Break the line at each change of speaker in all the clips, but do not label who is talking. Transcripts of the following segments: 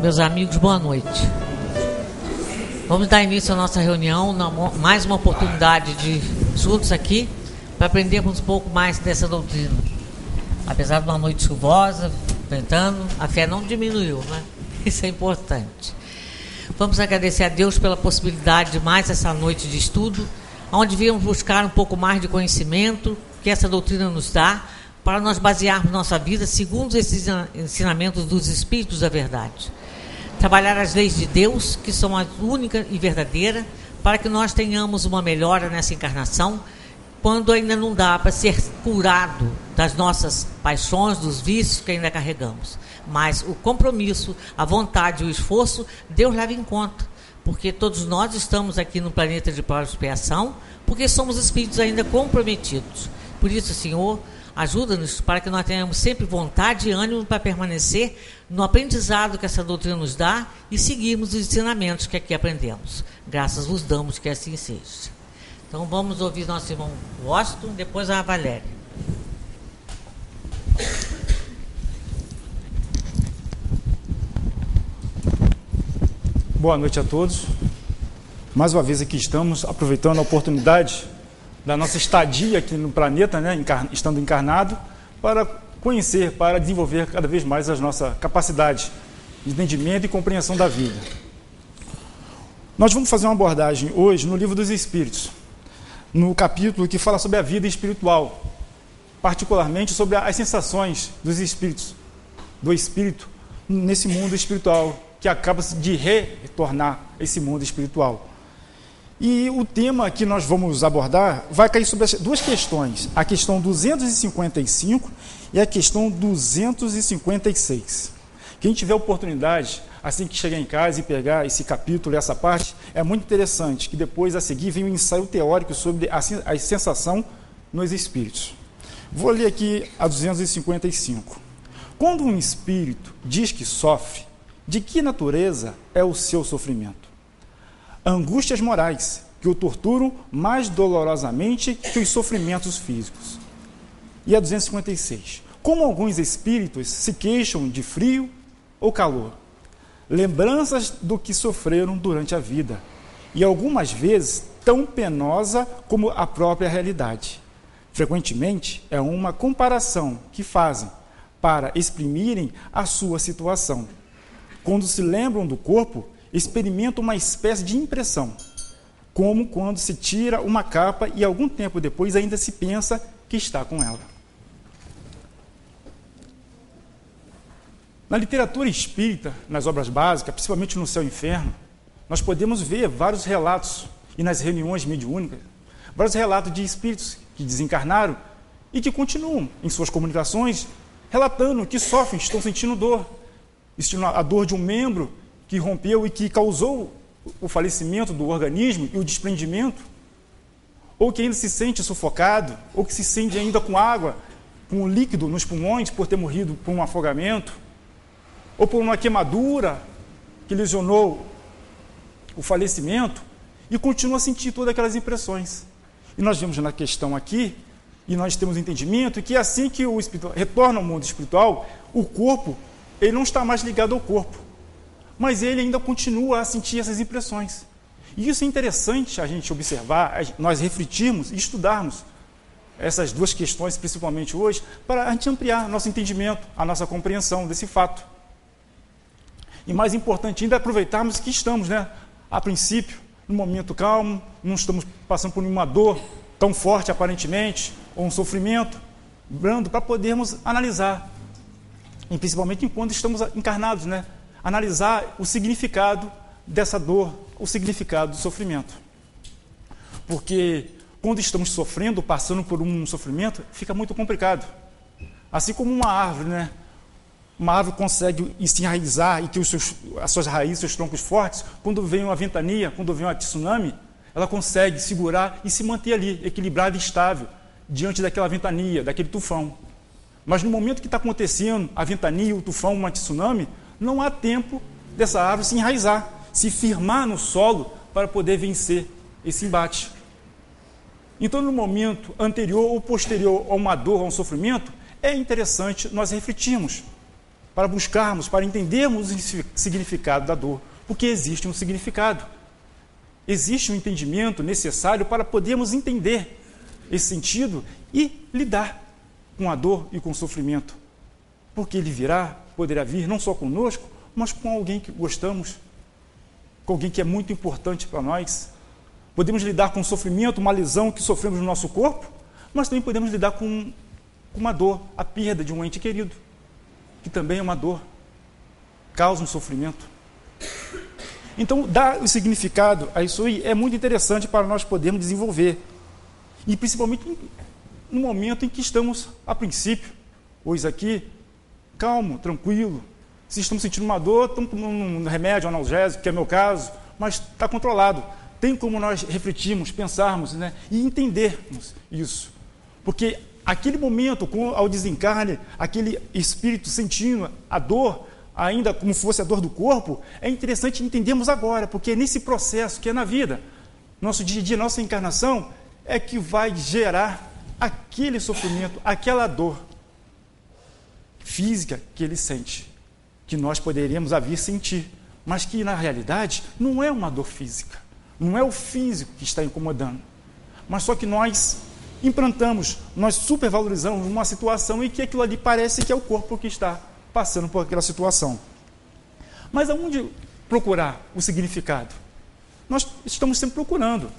Meus amigos, boa noite. Vamos dar início à nossa reunião, mais uma oportunidade de juntos aqui, para aprendermos um pouco mais dessa doutrina. Apesar de uma noite chuvosa, ventando, a fé não diminuiu, né? Isso é importante. Vamos agradecer a Deus pela possibilidade de mais essa noite de estudo, onde viemos buscar um pouco mais de conhecimento que essa doutrina nos dá, para nós basearmos nossa vida segundo esses ensinamentos dos Espíritos da Verdade. Trabalhar as leis de Deus, que são as únicas e verdadeiras, para que nós tenhamos uma melhora nessa encarnação, quando ainda não dá para ser curado das nossas paixões, dos vícios que ainda carregamos. Mas o compromisso, a vontade e o esforço, Deus leva em conta, porque todos nós estamos aqui no planeta de prova e expiação, porque somos espíritos ainda comprometidos. Por isso, Senhor, ajuda-nos para que nós tenhamos sempre vontade e ânimo para permanecer no aprendizado que essa doutrina nos dá e seguirmos os ensinamentos que aqui aprendemos. Graças vos damos que assim seja. Então vamos ouvir nosso irmão Washington, depois a Valéria.
Boa noite a todos. Mais uma vez aqui estamos aproveitando a oportunidade da nossa estadia aqui no planeta, né, estando encarnado, para conhecer, para desenvolver cada vez mais a nossa capacidade de entendimento e compreensão da vida. Nós vamos fazer uma abordagem hoje no Livro dos Espíritos, no capítulo que fala sobre a vida espiritual, particularmente sobre as sensações dos espíritos, do espírito nesse mundo espiritual, que acaba de retornar a esse mundo espiritual. E o tema que nós vamos abordar vai cair sobre as duas questões, a questão 255 e a questão 256. Quem tiver oportunidade, assim que chegar em casa e pegar esse capítulo, essa parte, é muito interessante, que depois a seguir vem um ensaio teórico sobre a sensação nos espíritos. Vou ler aqui a 255. Quando um espírito diz que sofre, de que natureza é o seu sofrimento? Angústias morais, que o torturam mais dolorosamente que os sofrimentos físicos. E a 256. Como alguns espíritos se queixam de frio ou calor, lembranças do que sofreram durante a vida, e algumas vezes tão penosa como a própria realidade. Frequentemente é uma comparação que fazem para exprimirem a sua situação. Quando se lembram do corpo, experimentam uma espécie de impressão, como quando se tira uma capa e algum tempo depois ainda se pensa que está com ela. Na literatura espírita, nas obras básicas, principalmente no Céu e Inferno, nós podemos ver vários relatos, e nas reuniões mediúnicas, vários relatos de espíritos que desencarnaram e que continuam em suas comunicações, relatando que sofrem, estão sentindo dor, a dor de um membro que rompeu e que causou o falecimento do organismo e o desprendimento, ou que ainda se sente sufocado, ou que se sente ainda com água, com líquido nos pulmões por ter morrido por um afogamento, ou por uma queimadura que lesionou o falecimento, e continua a sentir todas aquelas impressões. E nós vemos na questão aqui, e nós temos entendimento que assim que o espírito retorna ao mundo espiritual, o corpo, ele não está mais ligado ao corpo, mas ele ainda continua a sentir essas impressões. E isso é interessante a gente observar, nós refletirmos e estudarmos essas duas questões, principalmente hoje, para a gente ampliar nosso entendimento, a nossa compreensão desse fato. E mais importante ainda é aproveitarmos que estamos, a princípio, num momento calmo, não estamos passando por nenhuma dor tão forte aparentemente, ou um sofrimento brando, para podermos analisar, e principalmente enquanto estamos encarnados, analisar o significado dessa dor, o significado do sofrimento. Porque quando estamos sofrendo, passando por um sofrimento, fica muito complicado. Assim como uma árvore, Uma árvore consegue se enraizar e ter as suas raízes, seus troncos fortes. Quando vem uma ventania, quando vem uma tsunami, ela consegue segurar e se manter ali, equilibrada e estável, diante daquela ventania, daquele tufão. Mas no momento que está acontecendo a ventania, o tufão, uma tsunami, não há tempo dessa árvore se enraizar, se firmar no solo para poder vencer esse embate. Então, no momento anterior ou posterior a uma dor, a um sofrimento, é interessante nós refletirmos para buscarmos, para entendermos o significado da dor, porque existe um significado. Existe um entendimento necessário para podermos entender esse sentido e lidar com a dor e com o sofrimento. Porque ele virá, poderá vir não só conosco, mas com alguém que gostamos, com alguém que é muito importante para nós. Podemos lidar com o sofrimento, uma lesão que sofremos no nosso corpo, mas também podemos lidar com uma dor, a perda de um ente querido, que também é uma dor, causa um sofrimento. Então, dar o significado a isso aí é muito interessante para nós podermos desenvolver. E principalmente no momento em que estamos, a princípio, hoje aqui, calmo, tranquilo. Se estamos sentindo uma dor, estamos tomando um remédio, um analgésico, que é o meu caso, mas está controlado. Tem como nós refletirmos, pensarmos, né, e entendermos isso. Porque aquele momento, ao desencarne, aquele espírito sentindo a dor, ainda como fosse a dor do corpo, é interessante entendermos agora, porque é nesse processo que é na vida, nosso dia a dia, nossa encarnação, é que vai gerar aquele sofrimento, aquela dor física que ele sente, que nós poderíamos vir sentir, mas que na realidade não é uma dor física, não é o físico que está incomodando, mas só que nós implantamos, nós supervalorizamos uma situação e que aquilo ali parece que é o corpo que está passando por aquela situação. Mas aonde procurar o significado? Nós estamos sempre procurando.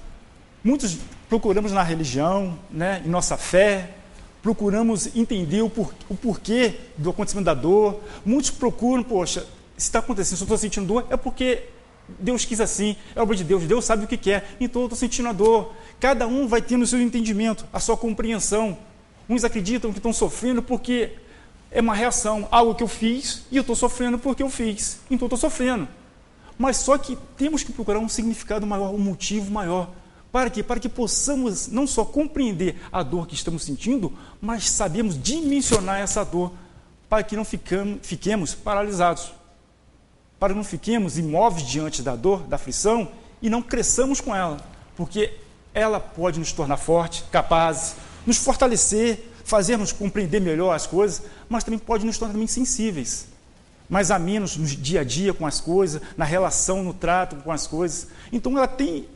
Muitos procuramos na religião, né, em nossa fé, procuramos entender o porquê do acontecimento da dor. Muitos procuram, poxa, se está acontecendo, se eu estou sentindo dor, é porque Deus quis assim, é obra de Deus, Deus sabe o que quer, então eu estou sentindo a dor. Cada um vai tendo o seu entendimento, a sua compreensão. Uns acreditam que estão sofrendo porque é uma reação, algo que eu fiz, e eu estou sofrendo porque eu fiz, então eu estou sofrendo. Mas só que temos que procurar um significado maior, um motivo maior. Para quê? Para que possamos não só compreender a dor que estamos sentindo, mas sabemos dimensionar essa dor, para que não fiquemos paralisados, para que não fiquemos imóveis diante da dor, da aflição, e não cresçamos com ela, porque ela pode nos tornar fortes, capazes, nos fortalecer, fazermos compreender melhor as coisas, mas também pode nos tornar também sensíveis, mais a menos no dia a dia com as coisas, na relação, no trato com as coisas. Então ela tem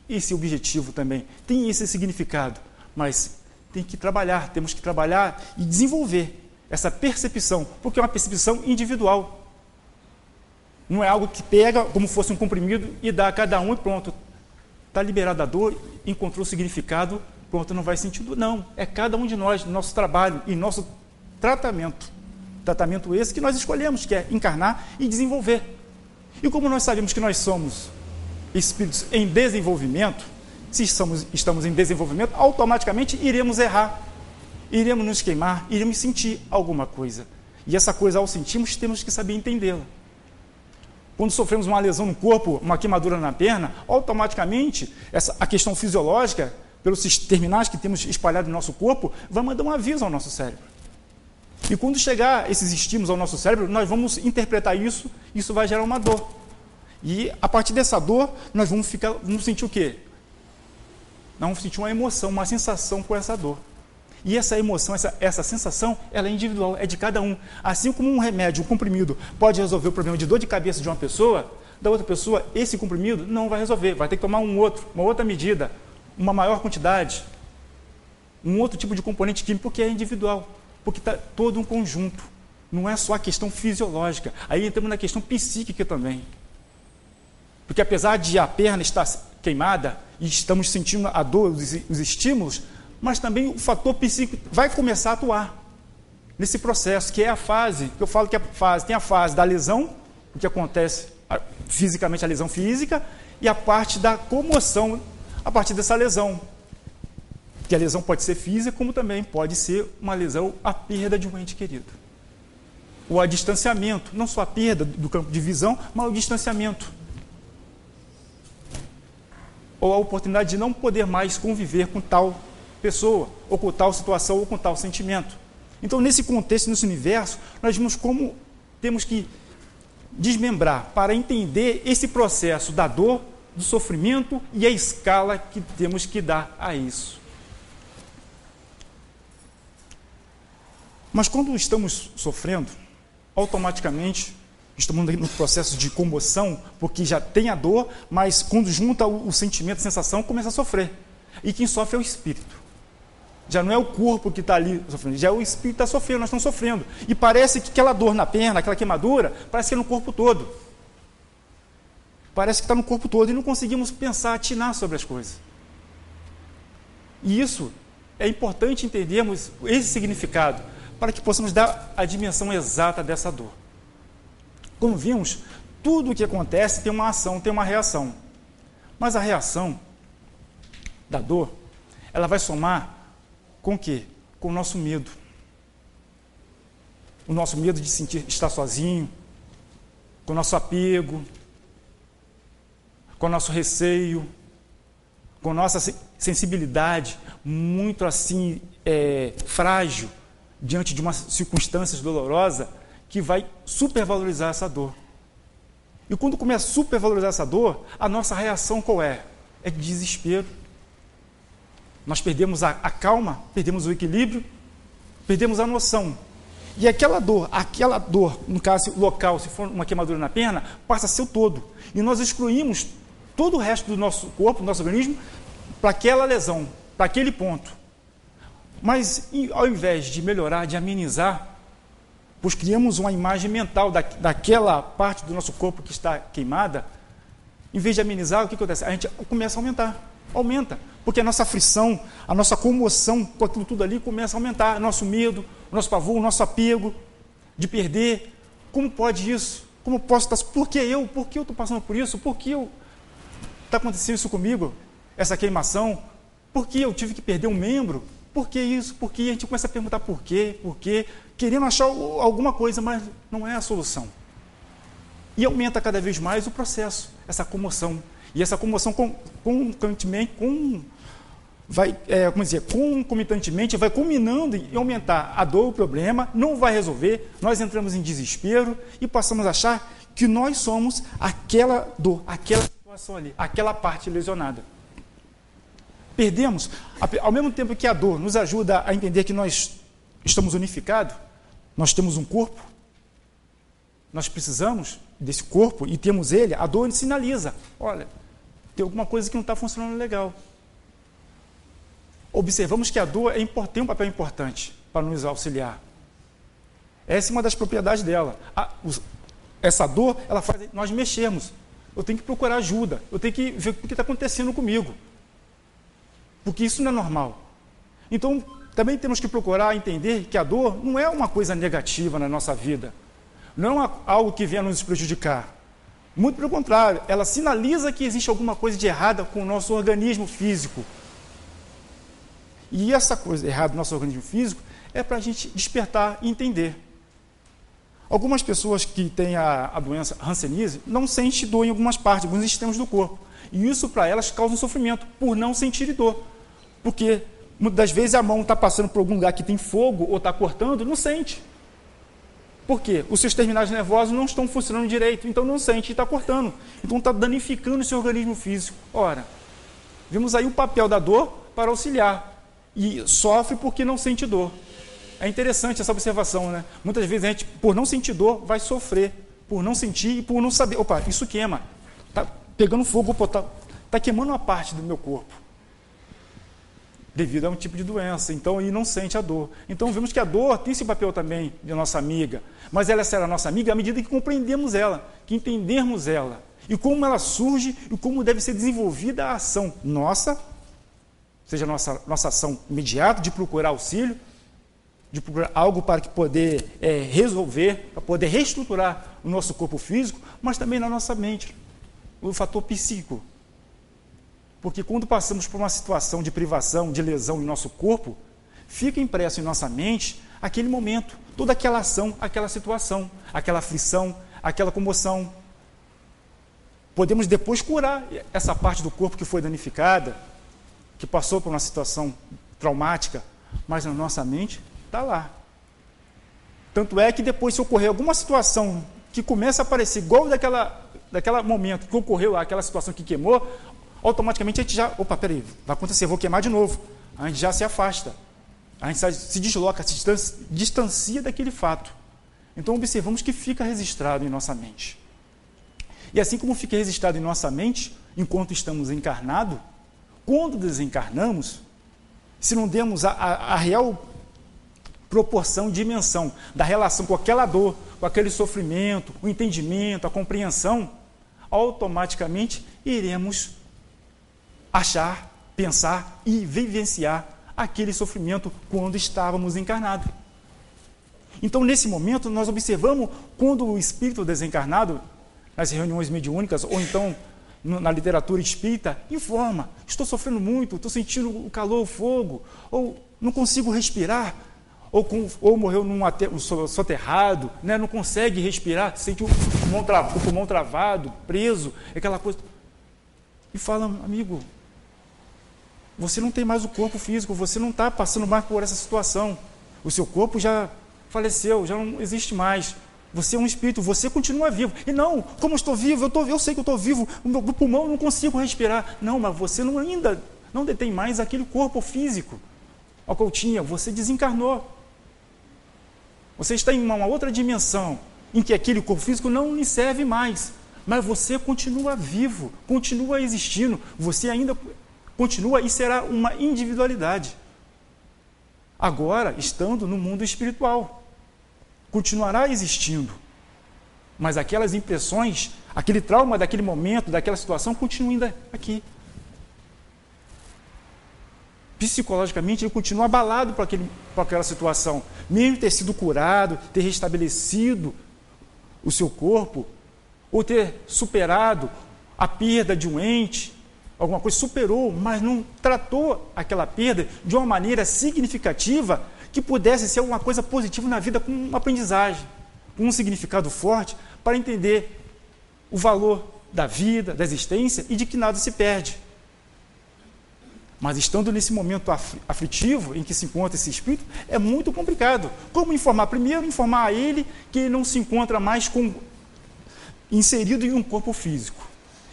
esse objetivo também, tem esse significado, mas temos que trabalhar e desenvolver essa percepção, porque é uma percepção individual. Não é algo que pega como fosse um comprimido e dá a cada um e pronto. Está liberado a dor, encontrou o significado, pronto, não vai sentido. Não, é cada um de nós, nosso trabalho e nosso tratamento. Tratamento esse que nós escolhemos, que é encarnar e desenvolver. E como nós sabemos que nós somos espíritos em desenvolvimento, se estamos em desenvolvimento, automaticamente iremos errar, iremos nos queimar, iremos sentir alguma coisa. E essa coisa, ao sentirmos, temos que saber entendê-la. Quando sofremos uma lesão no corpo, uma queimadura na perna, automaticamente a questão fisiológica, pelos terminais que temos espalhados no nosso corpo, vai mandar um aviso ao nosso cérebro. E quando chegar esses estímulos ao nosso cérebro, nós vamos interpretar isso vai gerar uma dor. E a partir dessa dor, nós vamos sentir o quê? Nós vamos sentir uma emoção, uma sensação com essa dor. E essa emoção, essa sensação, ela é individual, é de cada um. Assim como um remédio, um comprimido, pode resolver o problema de dor de cabeça de uma pessoa, da outra pessoa, esse comprimido não vai resolver, vai ter que tomar uma outra medida, uma maior quantidade, um outro tipo de componente químico, porque é individual, porque está todo um conjunto, não é só a questão fisiológica. Aí entramos na questão psíquica também. Porque apesar de a perna estar queimada e estamos sentindo a dor, os estímulos, mas também o fator psíquico vai começar a atuar nesse processo, que é a fase, que eu falo que tem a fase da lesão, o que acontece fisicamente, a lesão física, e a parte da comoção a partir dessa lesão. Que a lesão pode ser física, como também pode ser uma lesão, a perda de um ente querido. Ou a distanciamento, não só a perda do campo de visão, mas o distanciamento. Ou a oportunidade de não poder mais conviver com tal pessoa, ou com tal situação, ou com tal sentimento. Então, nesse contexto, nesse universo, nós vimos como temos que desmembrar para entender esse processo da dor, do sofrimento e a escala que temos que dar a isso. Mas quando estamos sofrendo, automaticamente estamos no processo de comoção, porque já tem a dor, mas quando junta o sentimento, a sensação, começa a sofrer. E quem sofre é o espírito. Já não é o corpo que está ali sofrendo, já é o espírito que está sofrendo, nós estamos sofrendo. E parece que aquela dor na perna, aquela queimadura, parece que é no corpo todo. Parece que está no corpo todo e não conseguimos pensar, atinar sobre as coisas. E isso é importante entendermos esse significado, para que possamos dar a dimensão exata dessa dor. Como vimos, tudo o que acontece tem uma ação, tem uma reação. Mas a reação da dor, ela vai somar com o quê? Com o nosso medo. O nosso medo de sentir estar sozinho, com o nosso apego, com o nosso receio, com a nossa sensibilidade muito assim frágil diante de uma circunstância dolorosa que vai supervalorizar essa dor. E quando começa a supervalorizar essa dor, a nossa reação qual é? É de desespero. Nós perdemos a calma, perdemos o equilíbrio, perdemos a noção. E aquela dor, no caso local, se for uma queimadura na perna, passa a ser o todo. E nós excluímos todo o resto do nosso corpo, do nosso organismo, para aquela lesão, para aquele ponto. Mas, ao invés de melhorar, de amenizar, pois criamos uma imagem mental daquela parte do nosso corpo que está queimada, em vez de amenizar, o que acontece? A gente começa a aumentar. Aumenta, porque a nossa aflição, a nossa comoção com aquilo tudo ali começa a aumentar, o nosso medo, o nosso pavor, o nosso apego de perder. Como pode isso? Como posso estar? Por que eu? Por que eu estou passando por isso? Por que está acontecendo isso comigo? Essa queimação? Por que eu tive que perder um membro? Por que isso? Por que? A gente começa a perguntar por quê? Por quê? Querendo achar alguma coisa, mas não é a solução. E aumenta cada vez mais o processo, essa comoção. E essa comoção concomitantemente vai culminando em aumentar a dor, o problema, não vai resolver, nós entramos em desespero e passamos a achar que nós somos aquela dor, aquela situação ali, aquela parte lesionada. Perdemos, ao mesmo tempo que a dor nos ajuda a entender que nós estamos unificados, nós temos um corpo, nós precisamos desse corpo e temos ele, a dor sinaliza, olha, tem alguma coisa que não está funcionando legal. Observamos que a dor tem um papel importante para nos auxiliar. Essa é uma das propriedades dela. Essa dor, ela faz nós mexermos. Eu tenho que procurar ajuda, eu tenho que ver o que está acontecendo comigo. Porque isso não é normal. Então, também temos que procurar entender que a dor não é uma coisa negativa na nossa vida. Não é algo que venha nos prejudicar. Muito pelo contrário, ela sinaliza que existe alguma coisa de errada com o nosso organismo físico. E essa coisa errada no nosso organismo físico é para a gente despertar e entender. Algumas pessoas que têm a doença hanseníase não sentem dor em algumas partes, alguns sistemas do corpo. E isso para elas causa um sofrimento, por não sentir dor. Porque muitas das vezes a mão está passando por algum lugar que tem fogo ou está cortando, não sente. Por quê? Os seus terminais nervosos não estão funcionando direito, então não sente e está cortando. Então está danificando o seu organismo físico. Ora, vemos aí o papel da dor para auxiliar. E sofre porque não sente dor. É interessante essa observação, né? Muitas vezes a gente, por não sentir dor, vai sofrer. Por não sentir e por não saber. Opa, isso queima. Está pegando fogo, está queimando uma parte do meu corpo. Devido a um tipo de doença. Então, e não sente a dor. Então, vemos que a dor tem esse papel também de nossa amiga. Mas ela será nossa amiga à medida que compreendemos ela, que entendermos ela. E como ela surge e como deve ser desenvolvida a ação nossa, seja nossa ação imediata de procurar auxílio, de procurar algo para poder resolver, para poder reestruturar o nosso corpo físico, mas também na nossa mente, o fator psíquico. Porque quando passamos por uma situação de privação, de lesão em nosso corpo, fica impresso em nossa mente aquele momento, toda aquela ação, aquela situação, aquela aflição, aquela comoção. Podemos depois curar essa parte do corpo que foi danificada, que passou por uma situação traumática, mas na nossa mente está lá. Tanto é que depois, se ocorrer alguma situação que começa a aparecer igual daquele momento que ocorreu aquela situação que queimou, automaticamente a gente já, opa, peraí, vai acontecer, vou queimar de novo. A gente já se afasta, a gente se desloca, se distancia daquele fato. Então observamos que fica registrado em nossa mente. E assim como fica registrado em nossa mente, enquanto estamos encarnados, quando desencarnamos, se não demos a real proporção, dimensão da relação com aquela dor, com aquele sofrimento, o entendimento, a compreensão, automaticamente iremos achar, pensar e vivenciar aquele sofrimento quando estávamos encarnados. Então, nesse momento, nós observamos quando o espírito desencarnado, nas reuniões mediúnicas, ou então na literatura espírita, informa: estou sofrendo muito, estou sentindo o calor, o fogo, ou não consigo respirar, ou morreu num soterrado, né? Não consegue respirar, sente o pulmão travado, preso, aquela coisa. E fala: amigo, você não tem mais o corpo físico, você não está passando mais por essa situação, o seu corpo já faleceu, já não existe mais. Você é um espírito, você continua vivo. E não, como eu estou vivo, eu sei que eu estou vivo, o meu pulmão eu não consigo respirar. Não, mas você ainda não detém mais aquele corpo físico ao qual tinha, você desencarnou. Você está em uma outra dimensão, em que aquele corpo físico não lhe serve mais. Mas você continua vivo, continua existindo, você ainda continua e será uma individualidade. Agora, estando no mundo espiritual. Continuará existindo, mas aquelas impressões, aquele trauma daquele momento, daquela situação, continua ainda aqui. Psicologicamente, ele continua abalado por aquela situação, mesmo ter sido curado, ter restabelecido o seu corpo, ou ter superado a perda de um ente, alguma coisa, superou, mas não tratou aquela perda de uma maneira significativa que pudesse ser uma coisa positiva na vida, com uma aprendizagem, com um significado forte, para entender o valor da vida, da existência e de que nada se perde. Mas estando nesse momento aflitivo em que se encontra esse espírito, é muito complicado. Como informar? Primeiro, informar a ele que ele não se encontra mais inserido em um corpo físico.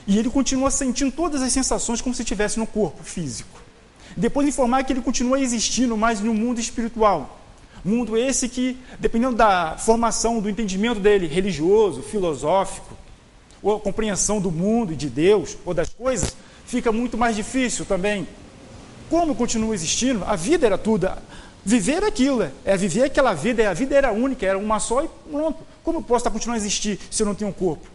E ele continua sentindo todas as sensações como se estivesse no corpo físico. Depois informar que ele continua existindo mais no mundo espiritual. Mundo esse que, dependendo da formação, do entendimento dele, religioso, filosófico, ou a compreensão do mundo e de Deus, ou das coisas, fica muito mais difícil também. Como continua existindo, a vida era tudo. Viver aquilo, viver aquela vida, a vida era única, era uma só e pronto. Como eu posso continuar a existir se eu não tenho um corpo?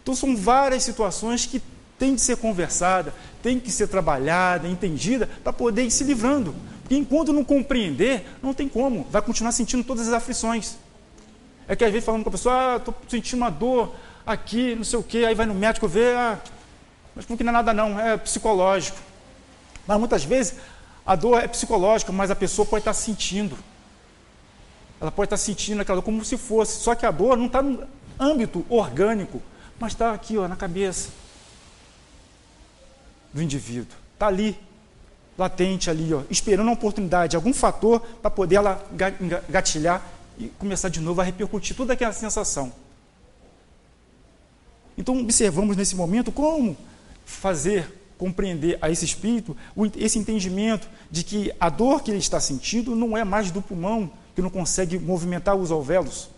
Então são várias situações que tem de ser conversada, tem que ser trabalhada, entendida, para poder ir se livrando. Porque enquanto não compreender, não tem como, vai continuar sentindo todas as aflições. É que às vezes falando com a pessoa: estou sentindo uma dor aqui, não sei o quê, aí vai no médico ver, mas não é nada não, é psicológico. Mas muitas vezes a dor é psicológica, mas a pessoa pode estar sentindo. Ela pode estar sentindo aquela dor como se fosse, só que a dor não está no âmbito orgânico, mas está aqui, na cabeça do indivíduo. Está ali, latente ali, esperando uma oportunidade, algum fator para poder ela gatilhar e começar de novo a repercutir toda aquela sensação. Então observamos nesse momento como fazer compreender a esse espírito esse entendimento de que a dor que ele está sentindo não é mais do pulmão, que não consegue movimentar os alvéolos,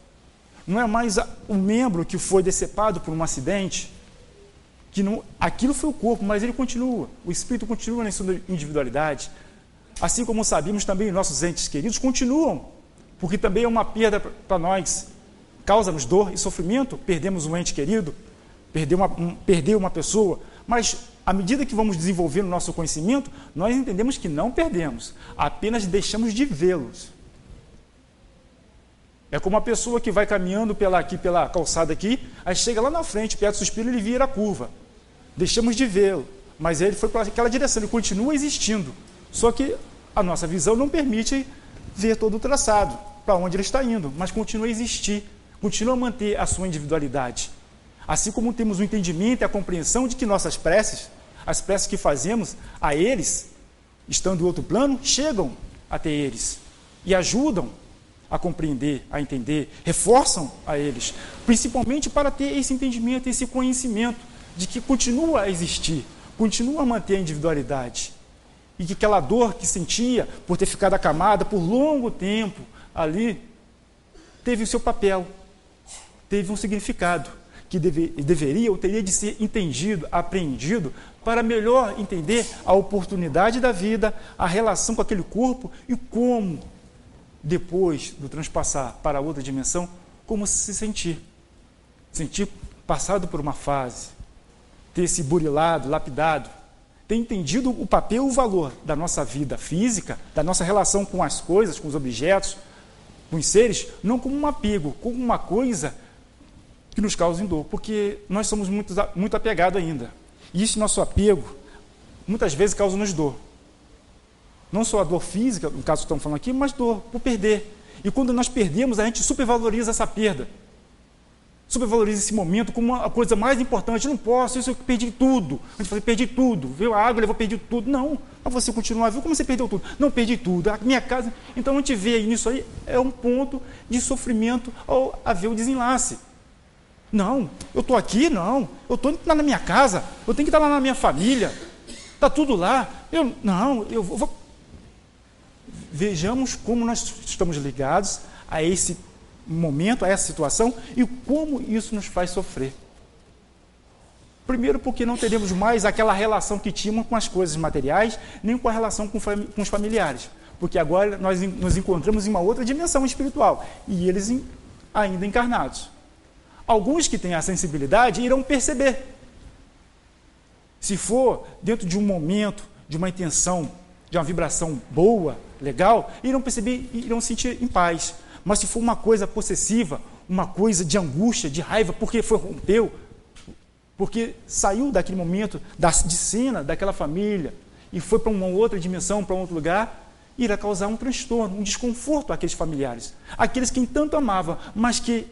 não é mais o membro que foi decepado por um acidente, que não, aquilo foi o corpo, mas ele continua, o espírito continua na sua individualidade. Assim como sabemos também, nossos entes queridos continuam, porque também é uma perda para nós, causa-nos dor e sofrimento, perdemos um ente querido, perder uma pessoa, mas à medida que vamos desenvolvendo o nosso conhecimento, nós entendemos que não perdemos, apenas deixamos de vê-los. É como uma pessoa que vai caminhando pela calçada aqui, aí chega lá na frente, perto do suspiro, ele vira a curva. Deixamos de vê-lo, mas ele foi para aquela direção, ele continua existindo. Só que a nossa visão não permite ver todo o traçado, para onde ele está indo, mas continua a existir, continua a manter a sua individualidade. Assim como temos o entendimento e a compreensão de que nossas preces, as preces que fazemos a eles, estando em outro plano, chegam até eles e ajudam a compreender, a entender, reforçam a eles, principalmente para ter esse entendimento, esse conhecimento de que continua a existir, continua a manter a individualidade e que aquela dor que sentia por ter ficado acamada por longo tempo ali, teve o seu papel, teve um significado que deveria ou teria de ser entendido, apreendido, para melhor entender a oportunidade da vida, a relação com aquele corpo e como, depois do transpassar para outra dimensão, como se sentir. Sentir passado por uma fase, ter se burilado, lapidado, ter entendido o papel e o valor da nossa vida física, da nossa relação com as coisas, com os objetos, com os seres, não como um apego, como uma coisa que nos causa dor, porque nós somos muito apegados ainda. E esse nosso apego, muitas vezes, causa-nos dor. Não só a dor física, no caso que estamos falando aqui, mas dor por perder. E quando nós perdemos, a gente supervaloriza essa perda. Supervaloriza esse momento como a coisa mais importante. Não posso, isso eu perdi tudo. A gente fala, perdi tudo. Veio a água, levou, perdi tudo. Não, mas você continua, viu como você perdeu tudo? Não, perdi tudo. A minha casa... Então, a gente vê aí nisso aí, é um ponto de sofrimento ao haver o desenlace. Não, eu estou aqui, não. Eu estou na minha casa, eu tenho que estar lá na minha família. Está tudo lá. Eu vou... Vejamos como nós estamos ligados a esse momento, a essa situação e como isso nos faz sofrer. Primeiro, porque não teremos mais aquela relação que tínhamos com as coisas materiais, nem com a relação com os familiares. Porque agora nós nos encontramos em uma outra dimensão espiritual e eles ainda encarnados. Alguns que têm a sensibilidade irão perceber. Se for dentro de um momento, de uma intenção, de uma vibração boa, legal, irão perceber e irão sentir em paz. Mas se for uma coisa possessiva, uma coisa de angústia, de raiva, porque rompeu, porque saiu daquele momento, de cena, daquela família, e foi para uma outra dimensão, para um outro lugar, irá causar um transtorno, um desconforto àqueles familiares. Aqueles que tanto amava, mas que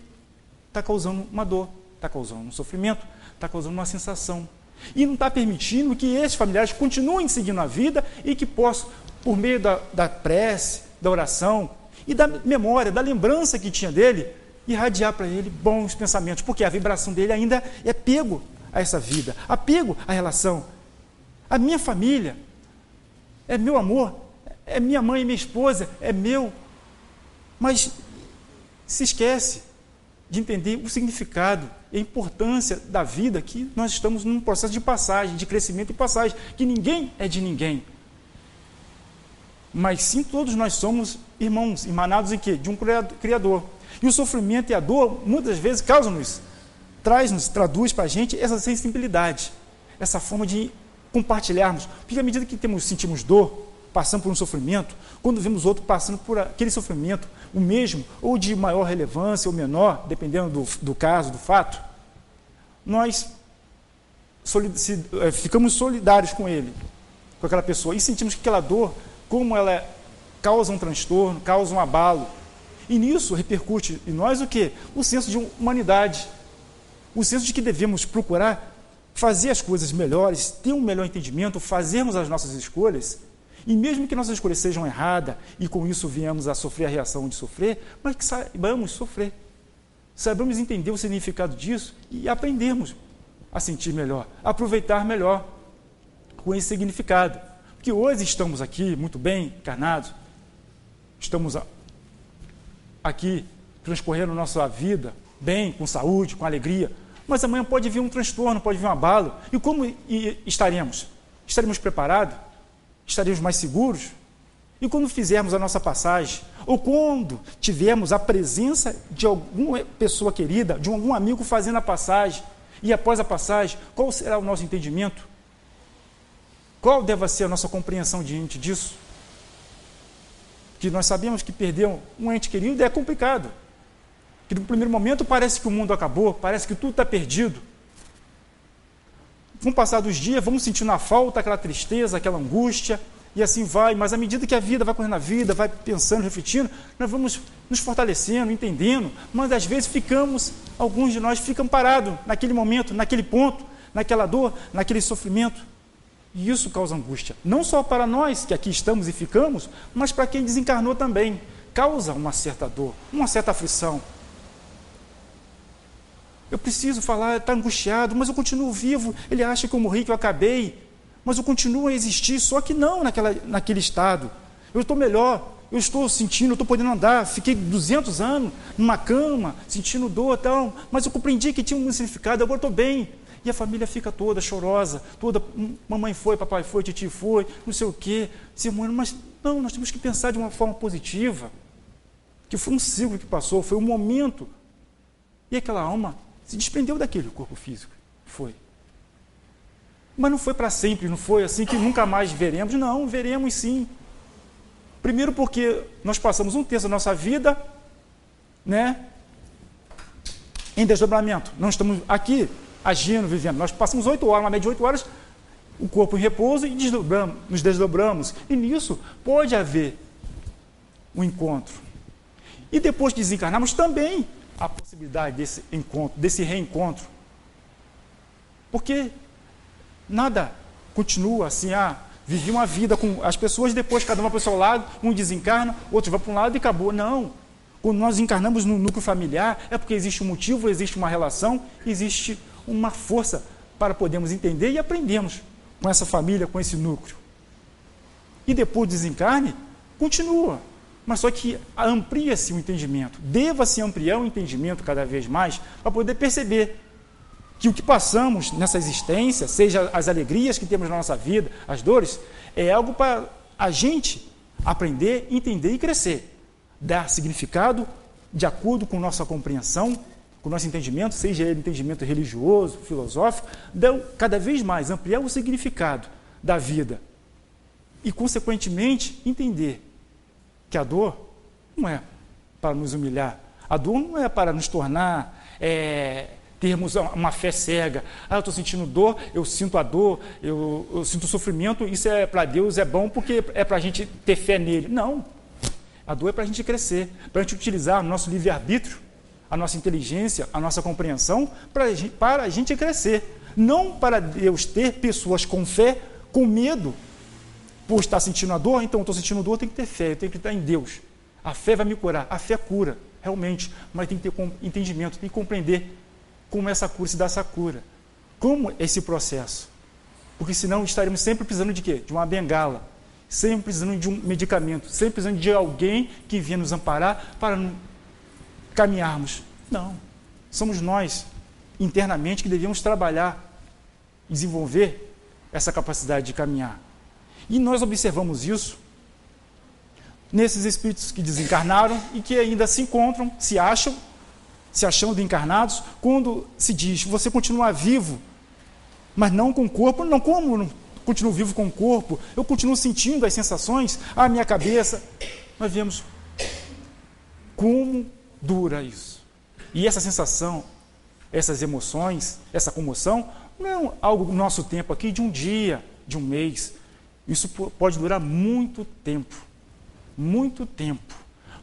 está causando uma dor, está causando um sofrimento, está causando uma sensação. E não está permitindo que esses familiares continuem seguindo a vida e que possam, por meio da prece, da oração e da memória, da lembrança que tinha dele, irradiar para ele bons pensamentos, porque a vibração dele ainda é apego a essa vida, apego à relação. A minha família é meu amor, é minha mãe e minha esposa, é meu. Mas se esquece de entender o significado e a importância da vida, que nós estamos num processo de passagem, de crescimento e passagem, que ninguém é de ninguém. Mas sim, todos nós somos irmãos, emanados em quê? De um Criador. E o sofrimento e a dor, muitas vezes, causam-nos, traduz para a gente essa sensibilidade, essa forma de compartilharmos. Porque à medida que sentimos dor, passando por um sofrimento, quando vemos outro passando por aquele sofrimento, o mesmo, ou de maior relevância ou menor, dependendo do caso, do fato, nós ficamos solidários com ele, com aquela pessoa, e sentimos que aquela dor, como ela causa um transtorno, causa um abalo, e nisso repercute em nós o quê? O senso de humanidade, o senso de que devemos procurar fazer as coisas melhores, ter um melhor entendimento, fazermos as nossas escolhas, e mesmo que nossas escolhas sejam erradas, e com isso viemos a sofrer a reação de sofrer, mas que saibamos sofrer, saibamos entender o significado disso e aprendermos a sentir melhor, a aproveitar melhor com esse significado. Porque hoje estamos aqui muito bem encarnados, estamos aqui transcorrendo nossa vida bem, com saúde, com alegria, mas amanhã pode vir um transtorno, pode vir um abalo. E como estaremos? Estaremos preparados? Estaremos mais seguros? E quando fizermos a nossa passagem, ou quando tivermos a presença de alguma pessoa querida, de algum amigo fazendo a passagem, e após a passagem, qual será o nosso entendimento? Qual deve ser a nossa compreensão diante disso? Que nós sabemos que perder um ente querido é complicado. Que no primeiro momento parece que o mundo acabou, parece que tudo está perdido. Vão passar dos dias, vamos sentindo a falta, aquela tristeza, aquela angústia, e assim vai. Mas à medida que a vida vai correndo a vida, vai pensando, refletindo, nós vamos nos fortalecendo, entendendo, mas às vezes alguns de nós ficam parados naquele momento, naquele ponto, naquela dor, naquele sofrimento. E isso causa angústia, não só para nós que aqui estamos e ficamos, mas para quem desencarnou também. Causa uma certa dor, uma certa aflição. Eu preciso falar, está angustiado, mas eu continuo vivo. Ele acha que eu morri, que eu acabei, mas eu continuo a existir, só que não naquele estado. Eu estou melhor, eu estou sentindo, eu estou podendo andar, fiquei 200 anos numa cama, sentindo dor e tal, mas eu compreendi que tinha um significado, agora estou bem. E a família fica toda chorosa, toda, mamãe foi, papai foi, titi foi, não sei o quê, mas não, nós temos que pensar de uma forma positiva, que foi um ciclo que passou, foi um momento, e aquela alma se desprendeu daquele corpo físico, foi. Mas não foi para sempre, não foi assim que nunca mais veremos, não, veremos sim. Primeiro porque nós passamos um terço da nossa vida, né, em desdobramento. Não estamos aqui agindo, vivendo. Nós passamos 8 horas, uma média de 8 horas, o corpo em repouso e nos desdobramos. E nisso pode haver um encontro. E depois que desencarnarmos, também a possibilidade desse encontro, desse reencontro. Porque nada continua assim, vivi uma vida com as pessoas, depois cada uma para o seu lado, um desencarna, outro vai para um lado e acabou. Não. Quando nós encarnamos no núcleo familiar, é porque existe um motivo, existe uma relação, existe uma força para podermos entender e aprendermos com essa família, com esse núcleo. E depois do desencarne, continua. Mas só que amplia-se o entendimento. Deva-se ampliar o entendimento cada vez mais para poder perceber que o que passamos nessa existência, seja as alegrias que temos na nossa vida, as dores, é algo para a gente aprender, entender e crescer. Dar significado de acordo com nossa compreensão, com o nosso entendimento, seja ele entendimento religioso, filosófico, cada vez mais ampliar o significado da vida. E, consequentemente, entender que a dor não é para nos humilhar, a dor não é para nos tornar... termos uma fé cega. Eu estou sentindo dor, eu sinto a dor, eu sinto sofrimento, isso é para Deus, é bom porque é para a gente ter fé nele. Não. A dor é para a gente crescer, para a gente utilizar o nosso livre-arbítrio, a nossa inteligência, a nossa compreensão, para a gente crescer. Não para Deus ter pessoas com fé, com medo, por estar sentindo a dor, então eu estou sentindo dor, eu tenho que ter fé, eu tenho que estar em Deus. A fé vai me curar, a fé cura, realmente, mas tem que ter entendimento, tem que compreender como essa cura se dá essa cura. Como esse processo? Porque senão estaremos sempre precisando de quê? De uma bengala. Sempre precisando de um medicamento. Sempre precisando de alguém que venha nos amparar para não caminharmos. Não. Somos nós, internamente, que devemos trabalhar, desenvolver essa capacidade de caminhar. E nós observamos isso nesses espíritos que desencarnaram e que ainda se encontram, se achando encarnados, quando se diz, você continua vivo, mas não com o corpo, não como não continuo vivo com o corpo, eu continuo sentindo as sensações, a minha cabeça. Nós vemos como dura isso. E essa sensação, essas emoções, essa comoção, não é algo do nosso tempo aqui, de um dia, de um mês. Isso pode durar muito tempo. Muito tempo.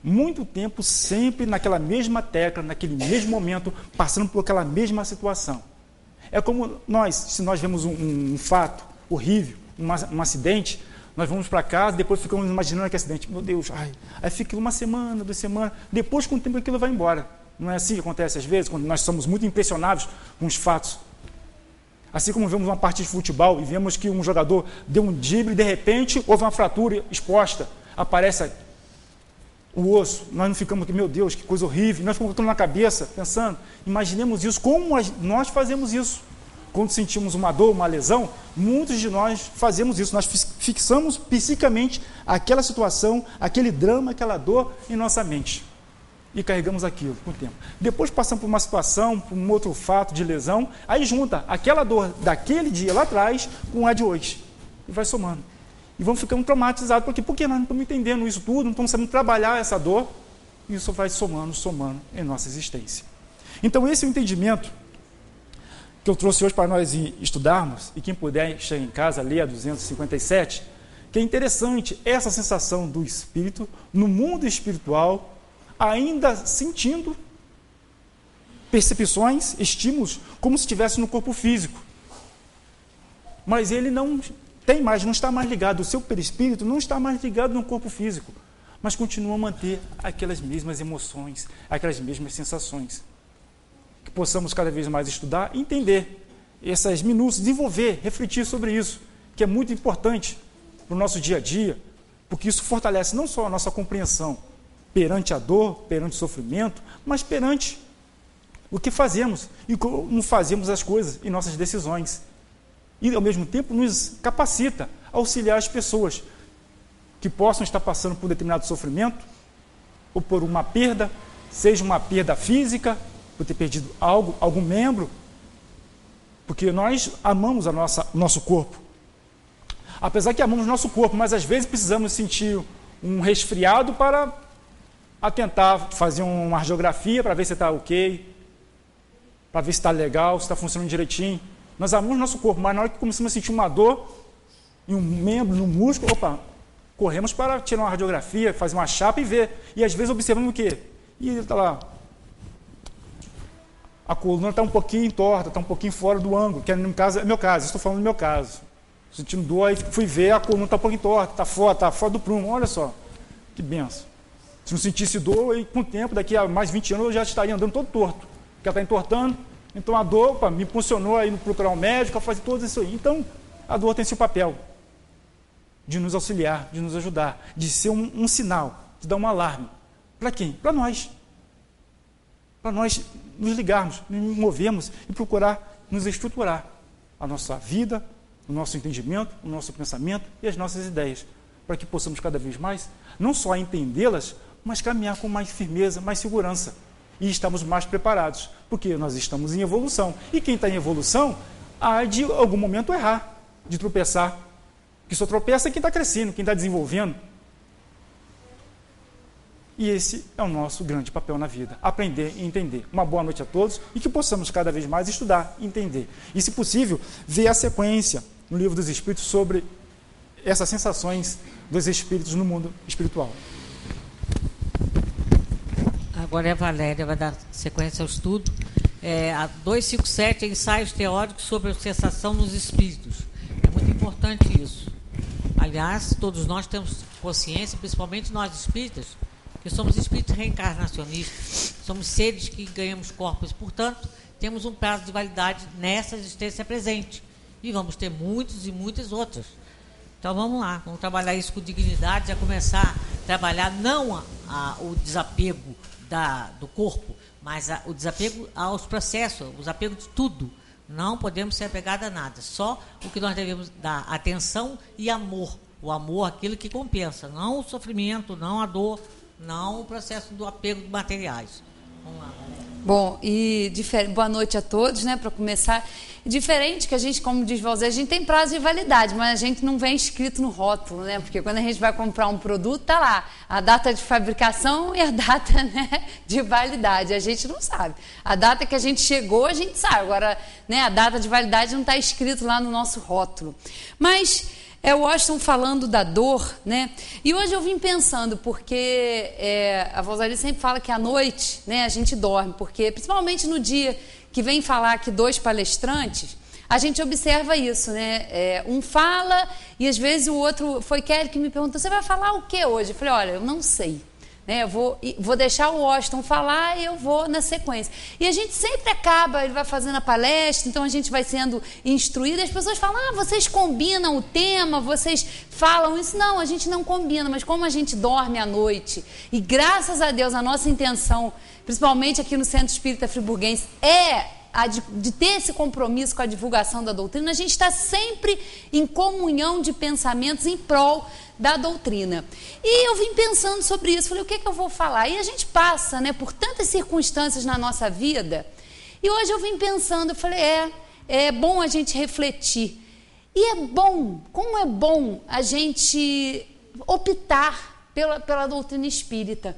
Muito tempo sempre naquela mesma tecla, naquele mesmo momento, passando por aquela mesma situação. É como se nós vemos um fato horrível, um acidente, nós vamos para casa, depois ficamos imaginando aquele acidente. Meu Deus, aí fica 1 semana, 2 semanas, depois com o tempo aquilo vai embora. Não é assim que acontece às vezes, quando nós somos muito impressionados com os fatos. Assim como vemos uma partida de futebol e vemos que um jogador deu um drible e de repente houve uma fratura exposta, aparece o osso, nós não ficamos aqui, meu Deus, que coisa horrível, nós ficamos na cabeça, pensando, imaginemos isso, como nós fazemos isso. Quando sentimos uma dor, uma lesão, muitos de nós fazemos isso, nós fixamos psicamente aquela situação, aquele drama, aquela dor em nossa mente. E carregamos aquilo com o tempo. Depois passamos por uma situação, por um outro fato de lesão, aí junta aquela dor daquele dia lá atrás com a de hoje. E vai somando. E vamos ficando traumatizados, porque nós não estamos entendendo isso tudo, não estamos sabendo trabalhar essa dor, e isso vai somando em nossa existência. Então esse é o entendimento que eu trouxe hoje para nós estudarmos, e quem puder chegar em casa, leia 257, que é interessante essa sensação do espírito, no mundo espiritual, ainda sentindo percepções, estímulos, como se estivesse no corpo físico. Mas ele não está mais ligado, o seu perispírito não está mais ligado no corpo físico, mas continua a manter aquelas mesmas emoções, aquelas mesmas sensações. Que possamos cada vez mais estudar, entender essas minúcias, desenvolver, refletir sobre isso, que é muito importante para o nosso dia a dia, porque isso fortalece não só a nossa compreensão perante a dor, perante o sofrimento, mas perante o que fazemos e como fazemos as coisas em nossas decisões. E, ao mesmo tempo, nos capacita a auxiliar as pessoas que possam estar passando por determinado sofrimento ou por uma perda, seja uma perda física, por ter perdido algo, algum membro, porque nós amamos o nosso corpo. Apesar que amamos o nosso corpo, mas às vezes precisamos sentir um resfriado para tentar fazer uma radiografia para ver se está ok, para ver se está legal, se está funcionando direitinho. Nós amamos o nosso corpo, mas na hora que começamos a sentir uma dor em um membro, no músculo, corremos para tirar uma radiografia, fazer uma chapa e ver. E às vezes observamos o quê? E está lá, a coluna está um pouquinho torta, está um pouquinho fora do ângulo, que no caso, é meu caso, estou falando do meu caso. Sentindo dor, aí fui ver, a coluna está um pouquinho torta, está fora do prumo, olha só, que benção. Se não sentisse dor, e com o tempo, daqui a mais 20 anos, eu já estaria andando todo torto, porque ela está entortando. Então a dor me impulsionou a ir procurar um médico, a fazer tudo isso aí. Então a dor tem seu papel de nos auxiliar, de nos ajudar, de ser um sinal, de dar um alarme. Para quem? Para nós. Para nós nos ligarmos, nos movermos e procurar nos estruturar a nossa vida, o nosso entendimento, o nosso pensamento e as nossas ideias, para que possamos cada vez mais, não só entendê-las, mas caminhar com mais firmeza, mais segurança. E estamos mais preparados, porque nós estamos em evolução. E quem está em evolução, há de algum momento errar, de tropeçar. Que só tropeça é quem está crescendo, quem está desenvolvendo. E esse é o nosso grande papel na vida, aprender e entender. Uma boa noite a todos e que possamos cada vez mais estudar e entender. E, se possível, ver a sequência no Livro dos Espíritos sobre essas sensações dos espíritos no mundo espiritual.
Agora a Valéria vai dar sequência ao estudo. A 257, ensaios teóricos sobre a sensação nos espíritos. É muito importante isso. Aliás, todos nós temos consciência, principalmente nós espíritas, que somos espíritos reencarnacionistas. Somos seres que ganhamos corpos, portanto, temos um prazo de validade nessa existência presente. E vamos ter muitos e muitas outras. Então vamos lá, vamos trabalhar isso com dignidade, já começar a trabalhar não o desapego do corpo, mas o desapego aos processos, o desapego de tudo. Não podemos ser apegados a nada, só o que nós devemos dar atenção e amor. O amor, aquilo que compensa, não o sofrimento, não a dor, não o processo do apego de materiais. Vamos lá.
Bom, e boa noite a todos, né, para começar. Diferente que a gente, como diz Valzé, a gente tem prazo de validade, mas a gente não vem escrito no rótulo, né? Porque quando a gente vai comprar um produto, tá lá a data de fabricação e a data, né, de validade. A gente não sabe. A data que a gente chegou, a gente sabe. Agora, né, a data de validade não está escrito lá no nosso rótulo. Mas é o Washington falando da dor, né? E hoje eu vim pensando, porque a Valzé sempre fala que à noite, né, a gente dorme, porque principalmente no dia que vem falar aqui 2 palestrantes, a gente observa isso, né? Um fala e às vezes o outro, foi Kelly que me perguntou, você vai falar o que hoje? Eu falei, olha, eu não sei. Né? Eu vou deixar o Washington falar e eu vou na sequência. E a gente sempre acaba, ele vai fazendo a palestra, então a gente vai sendo instruído e as pessoas falam, vocês combinam o tema, vocês falam isso. Não, a gente não combina, mas como a gente dorme à noite e graças a Deus a nossa intenção, principalmente aqui no Centro Espírita Friburguense, de ter esse compromisso com a divulgação da doutrina, a gente está sempre em comunhão de pensamentos em prol da doutrina. E eu vim pensando sobre isso, falei, o que eu vou falar? E a gente passa, né, por tantas circunstâncias na nossa vida, e hoje eu vim pensando, eu falei, é bom a gente refletir. E é bom, como é bom a gente optar pela doutrina espírita,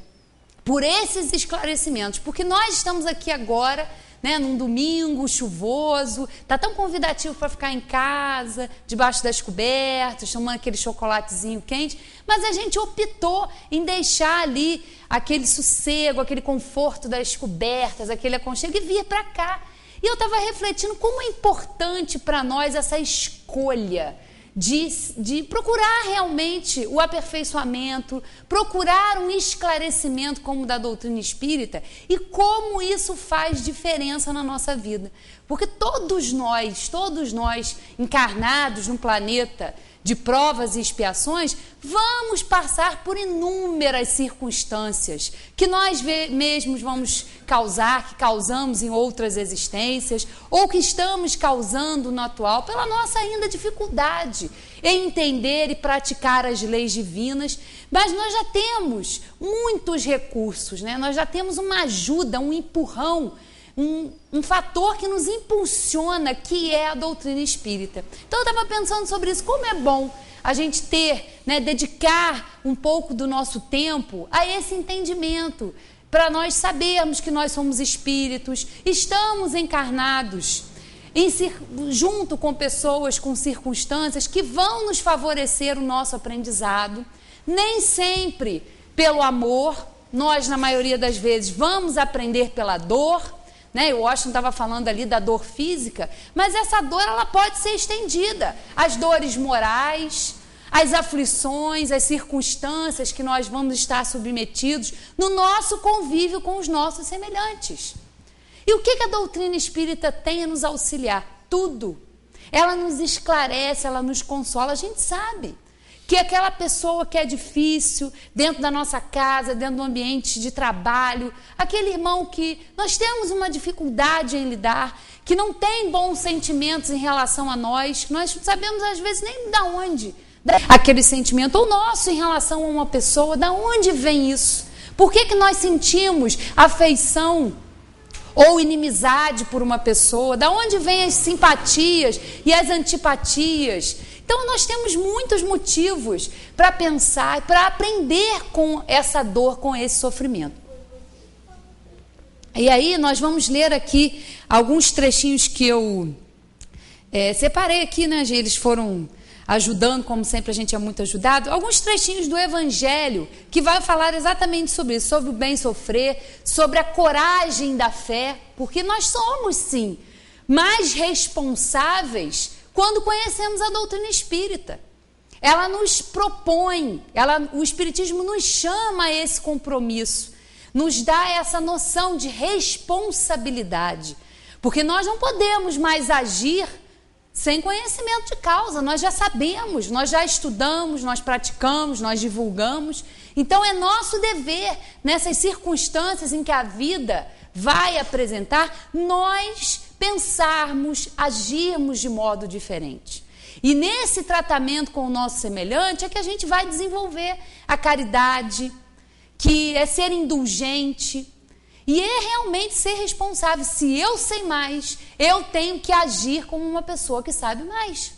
por esses esclarecimentos, porque nós estamos aqui agora, né, num domingo chuvoso, tá tão convidativo para ficar em casa, debaixo das cobertas, tomando aquele chocolatezinho quente, mas a gente optou em deixar ali aquele sossego, aquele conforto das cobertas, aquele aconchego e vir para cá. E eu estava refletindo como é importante para nós essa escolha de procurar realmente o aperfeiçoamento, procurar um esclarecimento como o da doutrina espírita e como isso faz diferença na nossa vida. Porque todos nós encarnados no planeta de provas e expiações, vamos passar por inúmeras circunstâncias que nós mesmos vamos causar, que causamos em outras existências, ou que estamos causando no atual, pela nossa ainda dificuldade em entender e praticar as leis divinas. Mas nós já temos muitos recursos, né? Nós já temos uma ajuda, um empurrão, um fator que nos impulsiona, que é a doutrina espírita. Então eu estava pensando sobre isso, como é bom a gente ter, né, dedicar um pouco do nosso tempo a esse entendimento, para nós sabermos que nós somos espíritos, estamos encarnados junto com pessoas, com circunstâncias que vão nos favorecer o nosso aprendizado, nem sempre pelo amor, nós na maioria das vezes vamos aprender pela dor, né? O Washington estava falando ali da dor física, mas essa dor ela pode ser estendida às dores morais, às aflições, às circunstâncias que nós vamos estar submetidos no nosso convívio com os nossos semelhantes. E o que a doutrina espírita tem a nos auxiliar? Tudo. Ela nos esclarece, ela nos consola. A gente sabe que aquela pessoa que é difícil dentro da nossa casa, dentro do ambiente de trabalho, aquele irmão que nós temos uma dificuldade em lidar, que não tem bons sentimentos em relação a nós, que nós sabemos às vezes nem de onde aquele sentimento, ou nosso em relação a uma pessoa, de onde vem isso? Por que nós sentimos afeição ou inimizade por uma pessoa? Da onde vêm as simpatias e as antipatias? Então nós temos muitos motivos para pensar, para aprender com essa dor, com esse sofrimento. E aí nós vamos ler aqui alguns trechinhos que eu separei aqui, né? Eles foram ajudando, como sempre a gente é muito ajudado. Alguns trechinhos do Evangelho que vai falar exatamente sobre isso, sobre o bem sofrer, sobre a coragem da fé, porque nós somos sim mais responsáveis quando conhecemos a doutrina espírita. Ela nos propõe, o Espiritismo nos chama a esse compromisso, nos dá essa noção de responsabilidade, porque nós não podemos mais agir sem conhecimento de causa. Nós já sabemos, nós já estudamos, nós praticamos, nós divulgamos. Então é nosso dever, nessas circunstâncias em que a vida vai apresentar, nós pensarmos, agirmos de modo diferente. E nesse tratamento com o nosso semelhante é que a gente vai desenvolver a caridade, que é ser indulgente, e é realmente ser responsável. Se eu sei mais, eu tenho que agir como uma pessoa que sabe mais.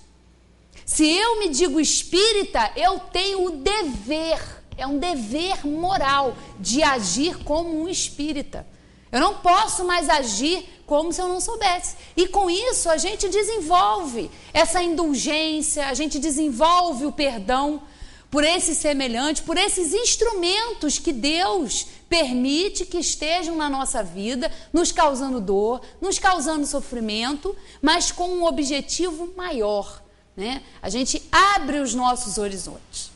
Se eu me digo espírita, eu tenho o dever, é um dever moral de agir como um espírita. Eu não posso mais agir como se eu não soubesse. E com isso a gente desenvolve essa indulgência, a gente desenvolve o perdão por esse semelhante, por esses instrumentos que Deus permite que estejam na nossa vida, nos causando dor, nos causando sofrimento, mas com um objetivo maior, né? A gente abre os nossos horizontes.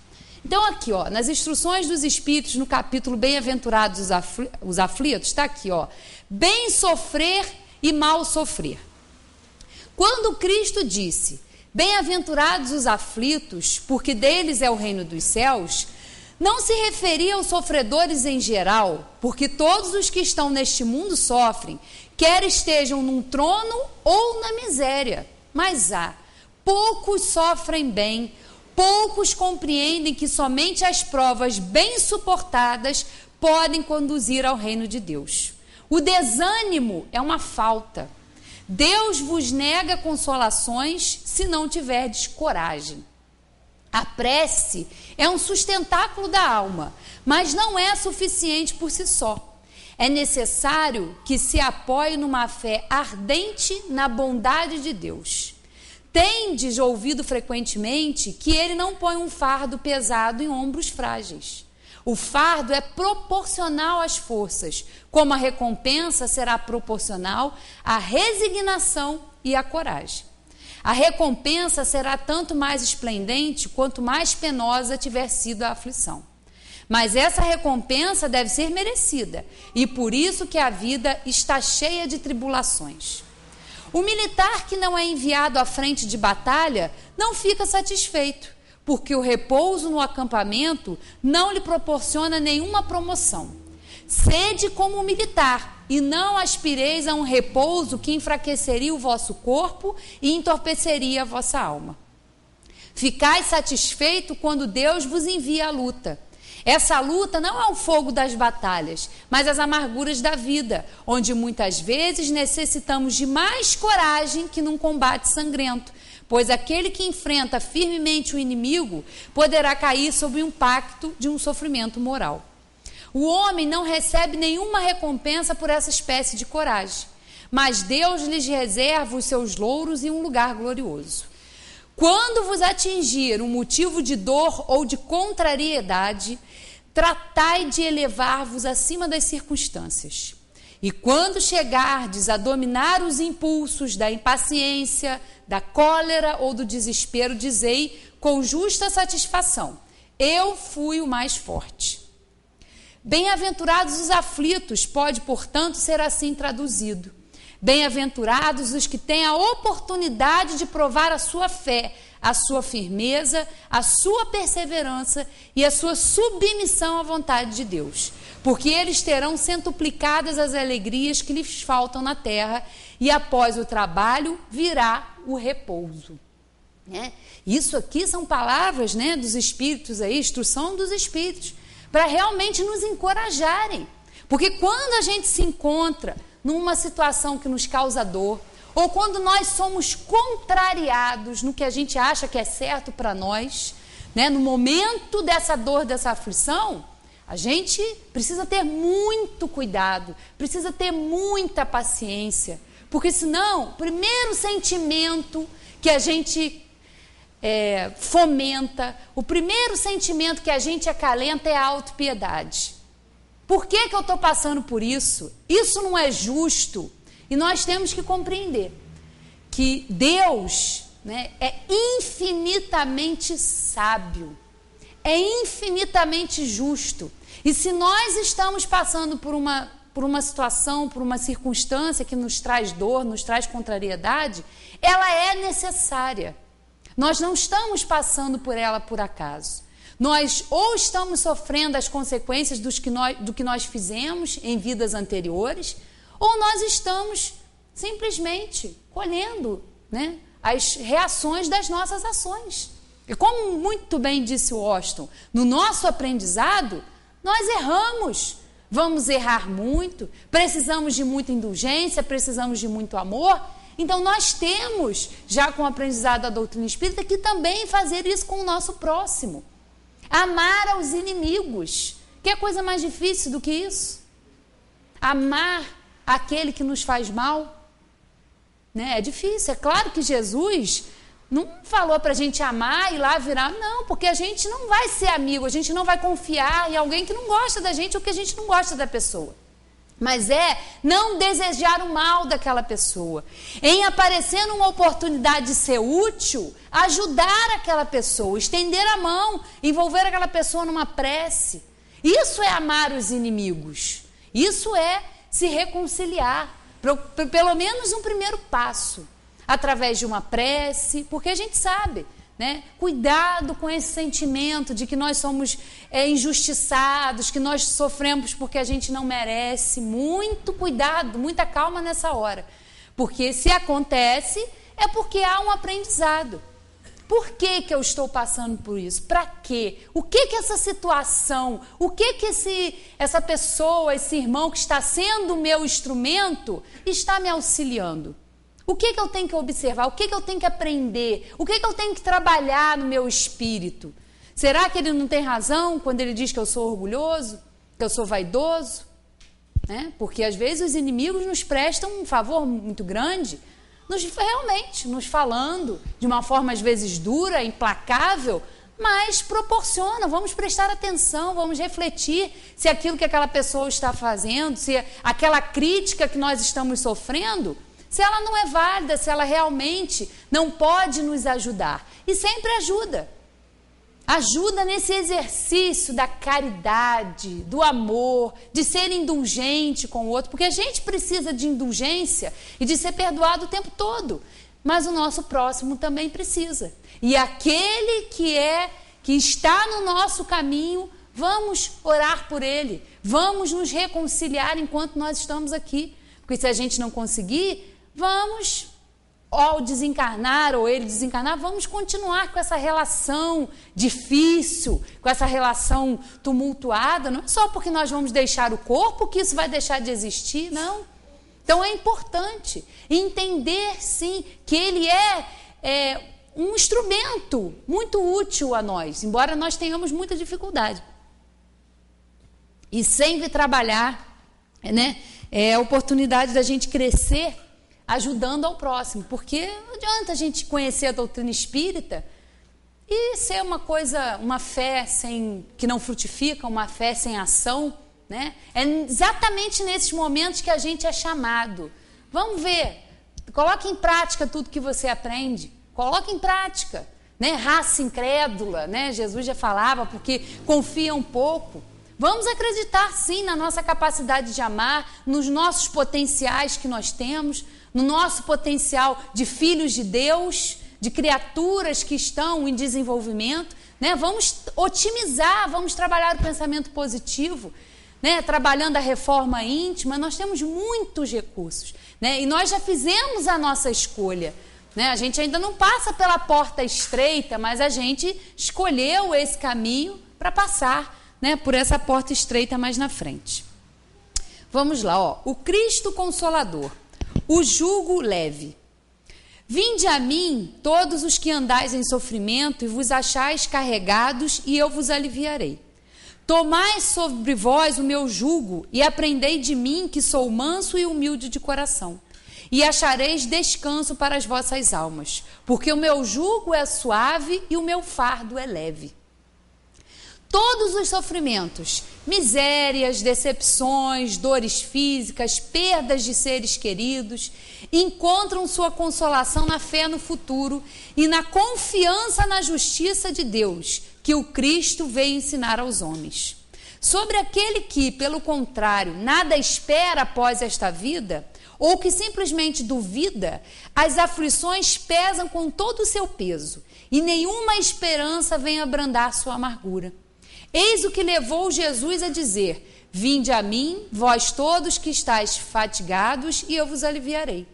Então aqui, ó, nas instruções dos Espíritos, no capítulo Bem-aventurados os aflitos, está aqui, ó, bem sofrer e mal sofrer. Quando Cristo disse, bem-aventurados os aflitos, porque deles é o reino dos céus, não se referia aos sofredores em geral, porque todos os que estão neste mundo sofrem, quer estejam num trono ou na miséria. Mas poucos sofrem bem, poucos compreendem que somente as provas bem suportadas podem conduzir ao reino de Deus. O desânimo é uma falta. Deus vos nega consolações se não tiverdes coragem. A prece é um sustentáculo da alma, mas não é suficiente por si só. É necessário que se apoie numa fé ardente na bondade de Deus. Tendes ouvido frequentemente que ele não põe um fardo pesado em ombros frágeis. O fardo é proporcional às forças, como a recompensa será proporcional à resignação e à coragem. A recompensa será tanto mais esplendente quanto mais penosa tiver sido a aflição. Mas essa recompensa deve ser merecida, e por isso que a vida está cheia de tribulações. O militar que não é enviado à frente de batalha não fica satisfeito, porque o repouso no acampamento não lhe proporciona nenhuma promoção. Sede como um militar, e não aspireis a um repouso que enfraqueceria o vosso corpo e entorpeceria a vossa alma. Ficai satisfeito quando Deus vos envia a luta. Essa luta não é o fogo das batalhas, mas as amarguras da vida, onde muitas vezes necessitamos de mais coragem que num combate sangrento, pois aquele que enfrenta firmemente o inimigo poderá cair sob o impacto de um sofrimento moral. O homem não recebe nenhuma recompensa por essa espécie de coragem, mas Deus lhes reserva os seus louros em um lugar glorioso. Quando vos atingir um motivo de dor ou de contrariedade, tratai de elevar-vos acima das circunstâncias. E quando chegardes a dominar os impulsos da impaciência, da cólera ou do desespero, dizei com justa satisfação: eu fui o mais forte. Bem-aventurados os aflitos, pode, portanto, ser assim traduzido. Bem-aventurados os que têm a oportunidade de provar a sua fé, a sua firmeza, a sua perseverança e a sua submissão à vontade de Deus, porque eles terão centuplicadas as alegrias que lhes faltam na terra, e após o trabalho virá o repouso. Isso aqui são palavras, dos Espíritos, aí, instrução dos Espíritos, para realmente nos encorajarem, porque quando a gente se encontra numa situação que nos causa dor, ou quando nós somos contrariados no que a gente acha que é certo para nós, no momento dessa dor, dessa aflição, a gente precisa ter muito cuidado, precisa ter muita paciência, porque senão, o primeiro sentimento que a gente fomenta, o primeiro sentimento que a gente acalenta é a autopiedade. Por que eu estou passando por isso? Isso não é justo. E nós temos que compreender que Deus, é infinitamente sábio, é infinitamente justo. E se nós estamos passando por uma situação, por uma circunstância que nos traz dor, nos traz contrariedade, ela é necessária. Nós não estamos passando por ela por acaso. Nós ou estamos sofrendo as consequências do que nós fizemos em vidas anteriores, ou nós estamos simplesmente colhendo as reações das nossas ações. E como muito bem disse o Austin, no nosso aprendizado, nós erramos. Vamos errar muito, precisamos de muita indulgência, precisamos de muito amor. Então nós temos, já com o aprendizado da doutrina espírita, que também fazer isso com o nosso próximo. Amar aos inimigos. Que coisa mais difícil do que isso? Amar aquele que nos faz mal. É difícil. É claro que Jesus não falou para a gente amar e lá virar. Não, porque a gente não vai ser amigo, a gente não vai confiar em alguém que não gosta da gente ou que a gente não gosta da pessoa. Mas não desejar o mal daquela pessoa. Em aparecendo uma oportunidade de ser útil, ajudar aquela pessoa, estender a mão, envolver aquela pessoa numa prece. Isso é amar os inimigos. Isso é se reconciliar. Pelo menos um primeiro passo. Através de uma prece, porque a gente sabe, cuidado com esse sentimento de que nós somos injustiçados, que nós sofremos porque a gente não merece. Muito cuidado, muita calma nessa hora. Porque se acontece, é porque há um aprendizado. Por que eu estou passando por isso? Para quê? O que essa situação, o que essa pessoa, esse irmão que está sendo o meu instrumento, está me auxiliando? O que eu tenho que observar? O que eu tenho que aprender? O que eu tenho que trabalhar no meu espírito? Será que ele não tem razão quando ele diz que eu sou orgulhoso? Que eu sou vaidoso? Porque às vezes os inimigos nos prestam um favor muito grande, realmente nos falando de uma forma às vezes dura, implacável, mas proporciona. Vamos prestar atenção, vamos refletir se aquilo que aquela pessoa está fazendo, se aquela crítica que nós estamos sofrendo, se ela não é válida, se ela realmente não pode nos ajudar. E sempre ajuda. Ajuda nesse exercício da caridade, do amor, de ser indulgente com o outro, porque a gente precisa de indulgência e de ser perdoado o tempo todo. mas o nosso próximo também precisa. E aquele que está no nosso caminho, vamos orar por ele, vamos nos reconciliar enquanto nós estamos aqui. Porque se a gente não conseguir, vamos, ao desencarnar ou ele desencarnar, vamos continuar com essa relação difícil, com essa relação tumultuada. Não é só porque nós vamos deixar o corpo que isso vai deixar de existir, não. Então é importante entender, sim, que ele é um instrumento muito útil a nós, embora nós tenhamos muita dificuldade. E sempre trabalhar, né, é a oportunidade da gente crescer ajudando ao próximo, porque não adianta a gente conhecer a doutrina espírita e ser uma fé que não frutifica, uma fé sem ação, né? É exatamente nesses momentos que a gente é chamado. Vamos ver, coloque em prática tudo que você aprende, coloque em prática, né? Raça incrédula, né? Jesus já falava, porque confia um pouco. Vamos acreditar sim na nossa capacidade de amar, nos nossos potenciais que nós temos, no nosso potencial de filhos de Deus, de criaturas que estão em desenvolvimento, né? Vamos otimizar, vamos trabalhar o pensamento positivo, né? Trabalhando a reforma íntima. Nós temos muitos recursos, né? E nós já fizemos a nossa escolha, né? A gente ainda não passa pela porta estreita, mas a gente escolheu esse caminho para passar, né, por essa porta estreita mais na frente. Vamos lá, ó. O Cristo Consolador, o jugo leve. Vinde a mim, todos os que andais em sofrimento, e vos achais carregados, e eu vos aliviarei. Tomai sobre vós o meu jugo, e aprendei de mim, que sou manso e humilde de coração. E achareis descanso para as vossas almas, porque o meu jugo é suave e o meu fardo é leve. Todos os sofrimentos, misérias, decepções, dores físicas, perdas de seres queridos, encontram sua consolação na fé no futuro e na confiança na justiça de Deus, que o Cristo veio ensinar aos homens. Sobre aquele que, pelo contrário, nada espera após esta vida, ou que simplesmente duvida, as aflições pesam com todo o seu peso, e nenhuma esperança vem abrandar sua amargura. Eis o que levou Jesus a dizer: vinde a mim, vós todos que estáis fatigados, e eu vos aliviarei.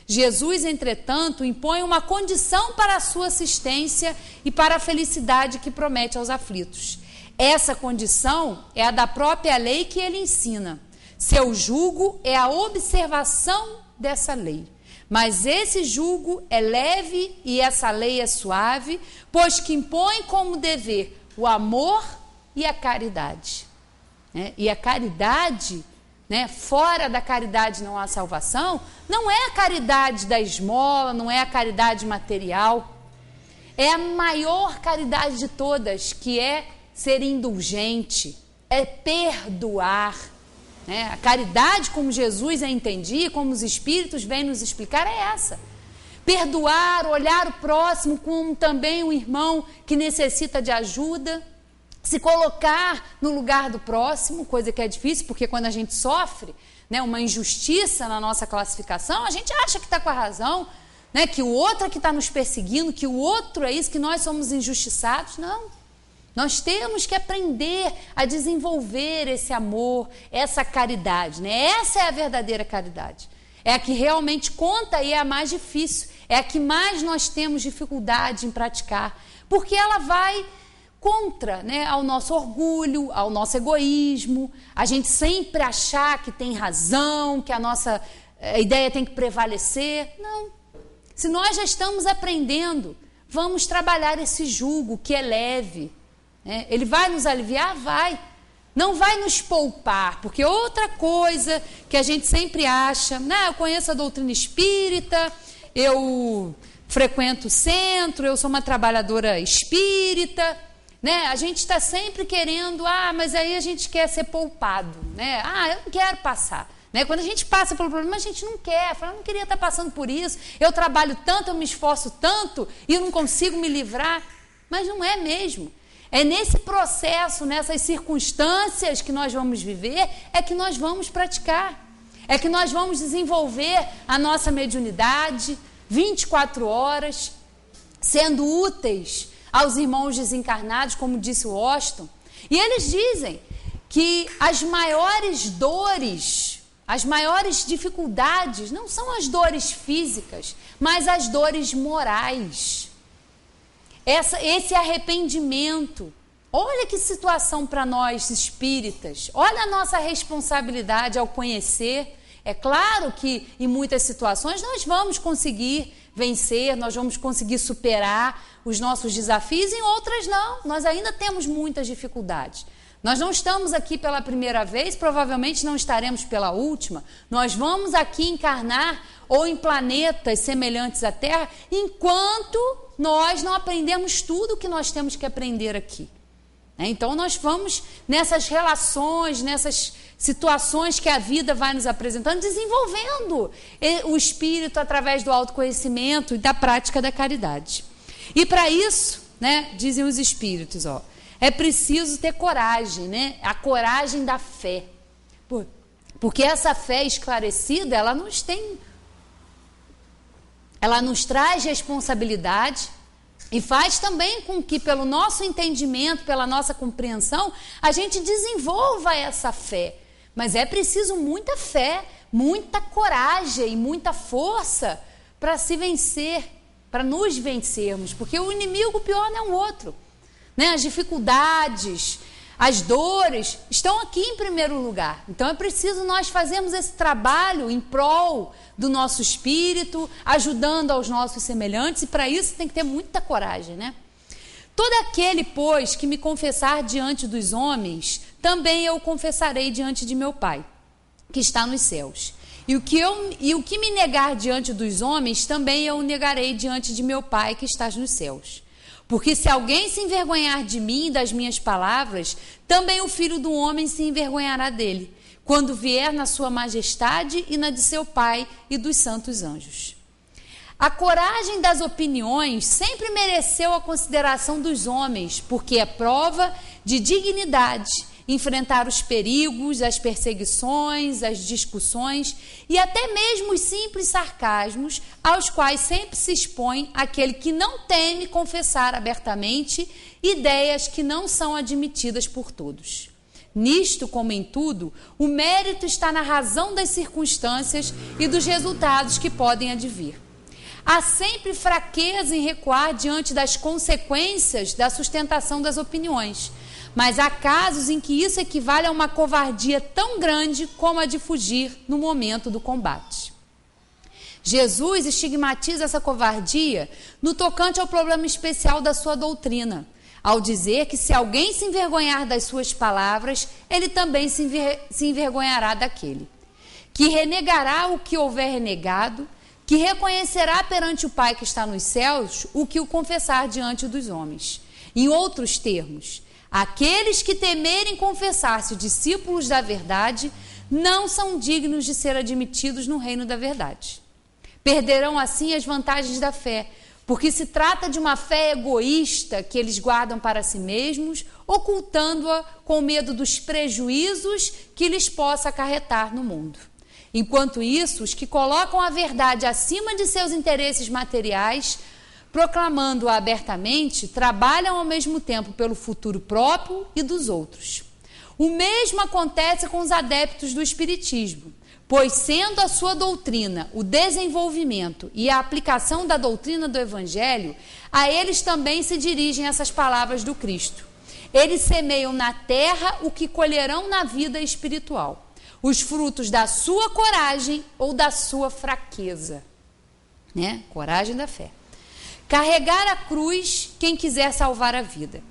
Jesus, entretanto, impõe uma condição para a sua assistência e para a felicidade que promete aos aflitos. Essa condição é a da própria lei que ele ensina. Seu jugo é a observação dessa lei. Mas esse jugo é leve e essa lei é suave, pois que impõe como dever o amor e a caridade, né? E a caridade, né? Fora da caridade não há salvação. Não é a caridade da esmola, não é a caridade material. É a maior caridade de todas, que é ser indulgente, é perdoar, né? A caridade, como Jesus a entendia, como os Espíritos vêm nos explicar, é essa. Perdoar, olhar o próximo como também um irmão que necessita de ajuda, se colocar no lugar do próximo, coisa que é difícil, porque quando a gente sofre, né, uma injustiça na nossa classificação, a gente acha que está com a razão, né, que o outro é que está nos perseguindo, que o outro é isso, que nós somos injustiçados. Não. Nós temos que aprender a desenvolver esse amor, essa caridade, né? Essa é a verdadeira caridade. É a que realmente conta e é a mais difícil. É a que mais nós temos dificuldade em praticar, porque ela vai contra, né, ao nosso orgulho, ao nosso egoísmo, a gente sempre achar que tem razão, que a nossa ideia tem que prevalecer. Não. Se nós já estamos aprendendo, vamos trabalhar esse jugo que é leve. Né? Ele vai nos aliviar? Vai. Não vai nos poupar, porque outra coisa que a gente sempre acha, né, eu conheço a doutrina espírita, eu frequento o centro, eu sou uma trabalhadora espírita, né? A gente está sempre querendo, mas aí a gente quer ser poupado, né? Eu não quero passar, né? Quando a gente passa pelo problema, a gente não quer, fala, eu não queria estar passando por isso, eu trabalho tanto, eu me esforço tanto e eu não consigo me livrar, mas não é mesmo. É nesse processo, nessas circunstâncias que nós vamos viver, é que nós vamos praticar, é que nós vamos desenvolver a nossa mediunidade, 24 horas, sendo úteis aos irmãos desencarnados, como disse o Washington. E eles dizem que as maiores dores, as maiores dificuldades não são as dores físicas, mas as dores morais. Esse arrependimento. Olha que situação para nós espíritas. Olha a nossa responsabilidade ao conhecer. É claro que em muitas situações nós vamos conseguir vencer, nós vamos conseguir superar os nossos desafios, em outras não. Nós ainda temos muitas dificuldades. Nós não estamos aqui pela primeira vez, provavelmente não estaremos pela última. Nós vamos aqui encarnar ou em planetas semelhantes à Terra, enquanto nós não aprendemos tudo o que nós temos que aprender aqui. Então nós vamos nessas relações, nessas situações que a vida vai nos apresentando, desenvolvendo o espírito através do autoconhecimento e da prática da caridade. E para isso, dizem os espíritos, é preciso ter coragem, a coragem da fé. Porque essa fé esclarecida, ela nos traz responsabilidade e faz também com que, pelo nosso entendimento, pela nossa compreensão, a gente desenvolva essa fé. Mas é preciso muita fé, muita coragem e muita força para se vencer, para nos vencermos, porque o inimigo pior não é um outro. As dificuldades, as dores estão aqui em primeiro lugar. Então é preciso nós fazermos esse trabalho em prol do nosso espírito, ajudando aos nossos semelhantes, e para isso tem que ter muita coragem, Todo aquele, pois, que me confessar diante dos homens, também eu confessarei diante de meu Pai, que está nos céus. E o que me negar diante dos homens, também eu negarei diante de meu Pai, que está nos céus. Porque se alguém se envergonhar de mim e das minhas palavras, também o Filho do Homem se envergonhará dele, quando vier na sua majestade e na de seu Pai e dos santos anjos. A coragem das opiniões sempre mereceu a consideração dos homens, porque é prova de dignidade enfrentar os perigos, as perseguições, as discussões e até mesmo os simples sarcasmos aos quais sempre se expõe aquele que não teme confessar abertamente ideias que não são admitidas por todos. Nisto, como em tudo, o mérito está na razão das circunstâncias e dos resultados que podem advir. Há sempre fraqueza em recuar diante das consequências da sustentação das opiniões, mas há casos em que isso equivale a uma covardia tão grande como a de fugir no momento do combate. Jesus estigmatiza essa covardia no tocante ao problema especial da sua doutrina, ao dizer que se alguém se envergonhar das suas palavras, ele também se envergonhará daquele, que renegará o que houver renegado, que reconhecerá perante o Pai que está nos céus o que o confessar diante dos homens. Em outros termos, aqueles que temerem confessar-se discípulos da verdade não são dignos de ser admitidos no reino da verdade. Perderão assim as vantagens da fé, porque se trata de uma fé egoísta que eles guardam para si mesmos, ocultando-a com medo dos prejuízos que lhes possa acarretar no mundo. Enquanto isso, os que colocam a verdade acima de seus interesses materiais, proclamando-a abertamente, trabalham ao mesmo tempo pelo futuro próprio e dos outros. O mesmo acontece com os adeptos do Espiritismo, pois sendo a sua doutrina o desenvolvimento e a aplicação da doutrina do Evangelho, a eles também se dirigem essas palavras do Cristo. Eles semeiam na terra o que colherão na vida espiritual, os frutos da sua coragem ou da sua fraqueza. Coragem da fé. Carregar a cruz quem quiser salvar a vida.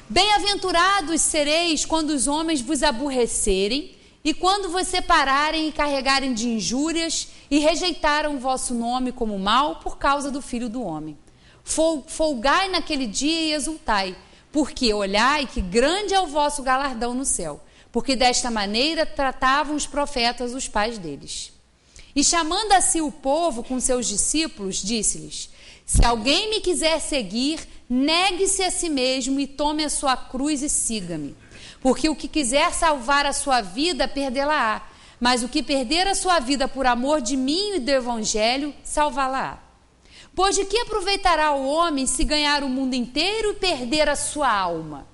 Bem-aventurados sereis quando os homens vos aborrecerem e quando vos separarem e carregarem de injúrias e rejeitaram o vosso nome como mal por causa do Filho do Homem. Folgai naquele dia e exultai, porque olhai que grande é o vosso galardão no céu, porque desta maneira tratavam os profetas os pais deles. E chamando a si o povo com seus discípulos, disse-lhes: se alguém me quiser seguir, negue-se a si mesmo e tome a sua cruz e siga-me. Porque o que quiser salvar a sua vida, perdê-la-á. Mas o que perder a sua vida por amor de mim e do Evangelho, salvá-la-á. Pois de que aproveitará o homem se ganhar o mundo inteiro e perder a sua alma?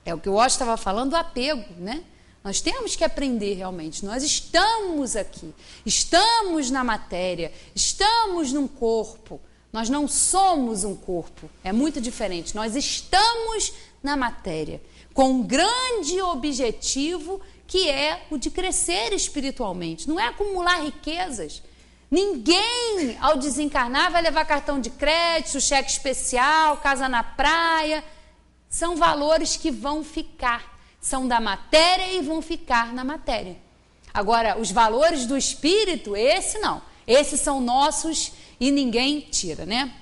É o que o Osho estava falando, do apego, né? Nós temos que aprender realmente. Nós estamos aqui, estamos na matéria, estamos num corpo. Nós não somos um corpo, é muito diferente. Nós estamos na matéria, com um grande objetivo que é o de crescer espiritualmente. Não é acumular riquezas. Ninguém, ao desencarnar, vai levar cartão de crédito, cheque especial, casa na praia. São valores que vão ficar. São da matéria e vão ficar na matéria. Agora, os valores do espírito, esse não. Esses são nossos e ninguém tira, né?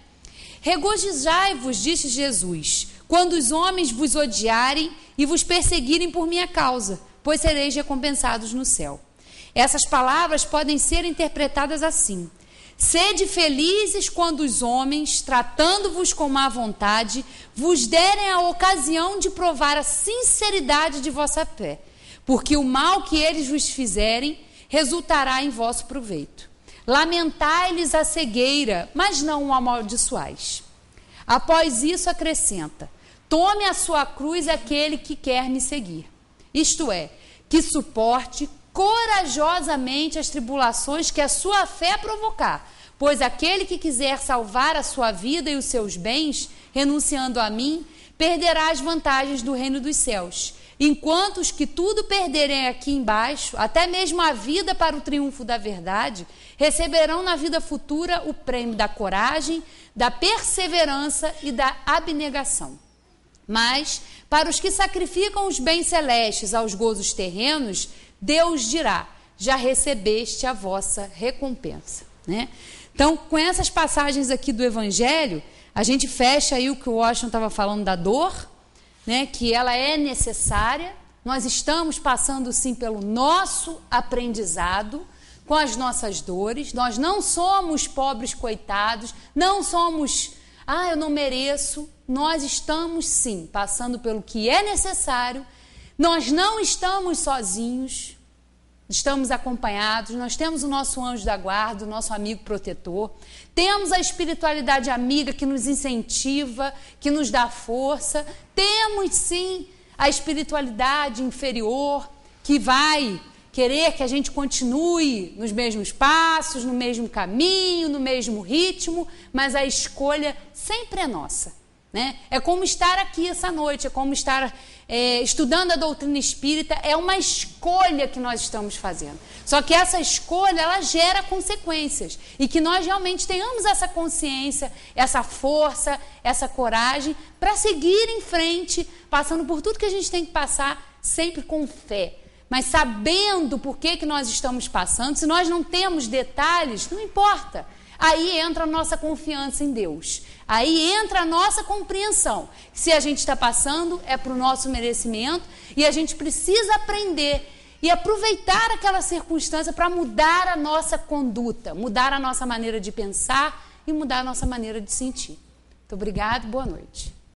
Regozijai-vos, disse Jesus, quando os homens vos odiarem e vos perseguirem por minha causa, pois sereis recompensados no céu. Essas palavras podem ser interpretadas assim: sede felizes quando os homens, tratando-vos com má vontade, vos derem a ocasião de provar a sinceridade de vossa fé, porque o mal que eles vos fizerem resultará em vosso proveito. Lamentai-lhes a cegueira, mas não o amaldiçoais. Após isso acrescenta: tome a sua cruz aquele que quer me seguir. Isto é, que suporte corajosamente as tribulações que a sua fé provocar, pois aquele que quiser salvar a sua vida e os seus bens, renunciando a mim, perderá as vantagens do reino dos céus, enquanto os que tudo perderem aqui embaixo, até mesmo a vida para o triunfo da verdade, receberão na vida futura o prêmio da coragem, da perseverança e da abnegação. Mas, para os que sacrificam os bens celestes aos gozos terrenos, Deus dirá: já recebeste a vossa recompensa, né? Então, com essas passagens aqui do Evangelho, a gente fecha aí o que o Washington estava falando da dor, né? Que ela é necessária. Nós estamos passando sim pelo nosso aprendizado, com as nossas dores. Nós não somos pobres coitados, não somos, eu não mereço. Nós estamos sim passando pelo que é necessário. Nós não estamos sozinhos, estamos acompanhados, nós temos o nosso anjo da guarda, o nosso amigo protetor, temos a espiritualidade amiga que nos incentiva, que nos dá força, temos sim a espiritualidade inferior que vai querer que a gente continue nos mesmos passos, no mesmo caminho, no mesmo ritmo, mas a escolha sempre é nossa, né? É como estar aqui essa noite, é como estar estudando a doutrina espírita, é uma escolha que nós estamos fazendo. Só que essa escolha, ela gera consequências, e que nós realmente tenhamos essa consciência, essa força, essa coragem para seguir em frente, passando por tudo que a gente tem que passar, sempre com fé, mas sabendo por que nós estamos passando. Se nós não temos detalhes, não importa. Aí entra a nossa confiança em Deus. Aí entra a nossa compreensão. Se a gente está passando, é para o nosso merecimento, e a gente precisa aprender e aproveitar aquela circunstância para mudar a nossa conduta, mudar a nossa maneira de pensar e mudar a nossa maneira de sentir. Muito obrigada, boa noite.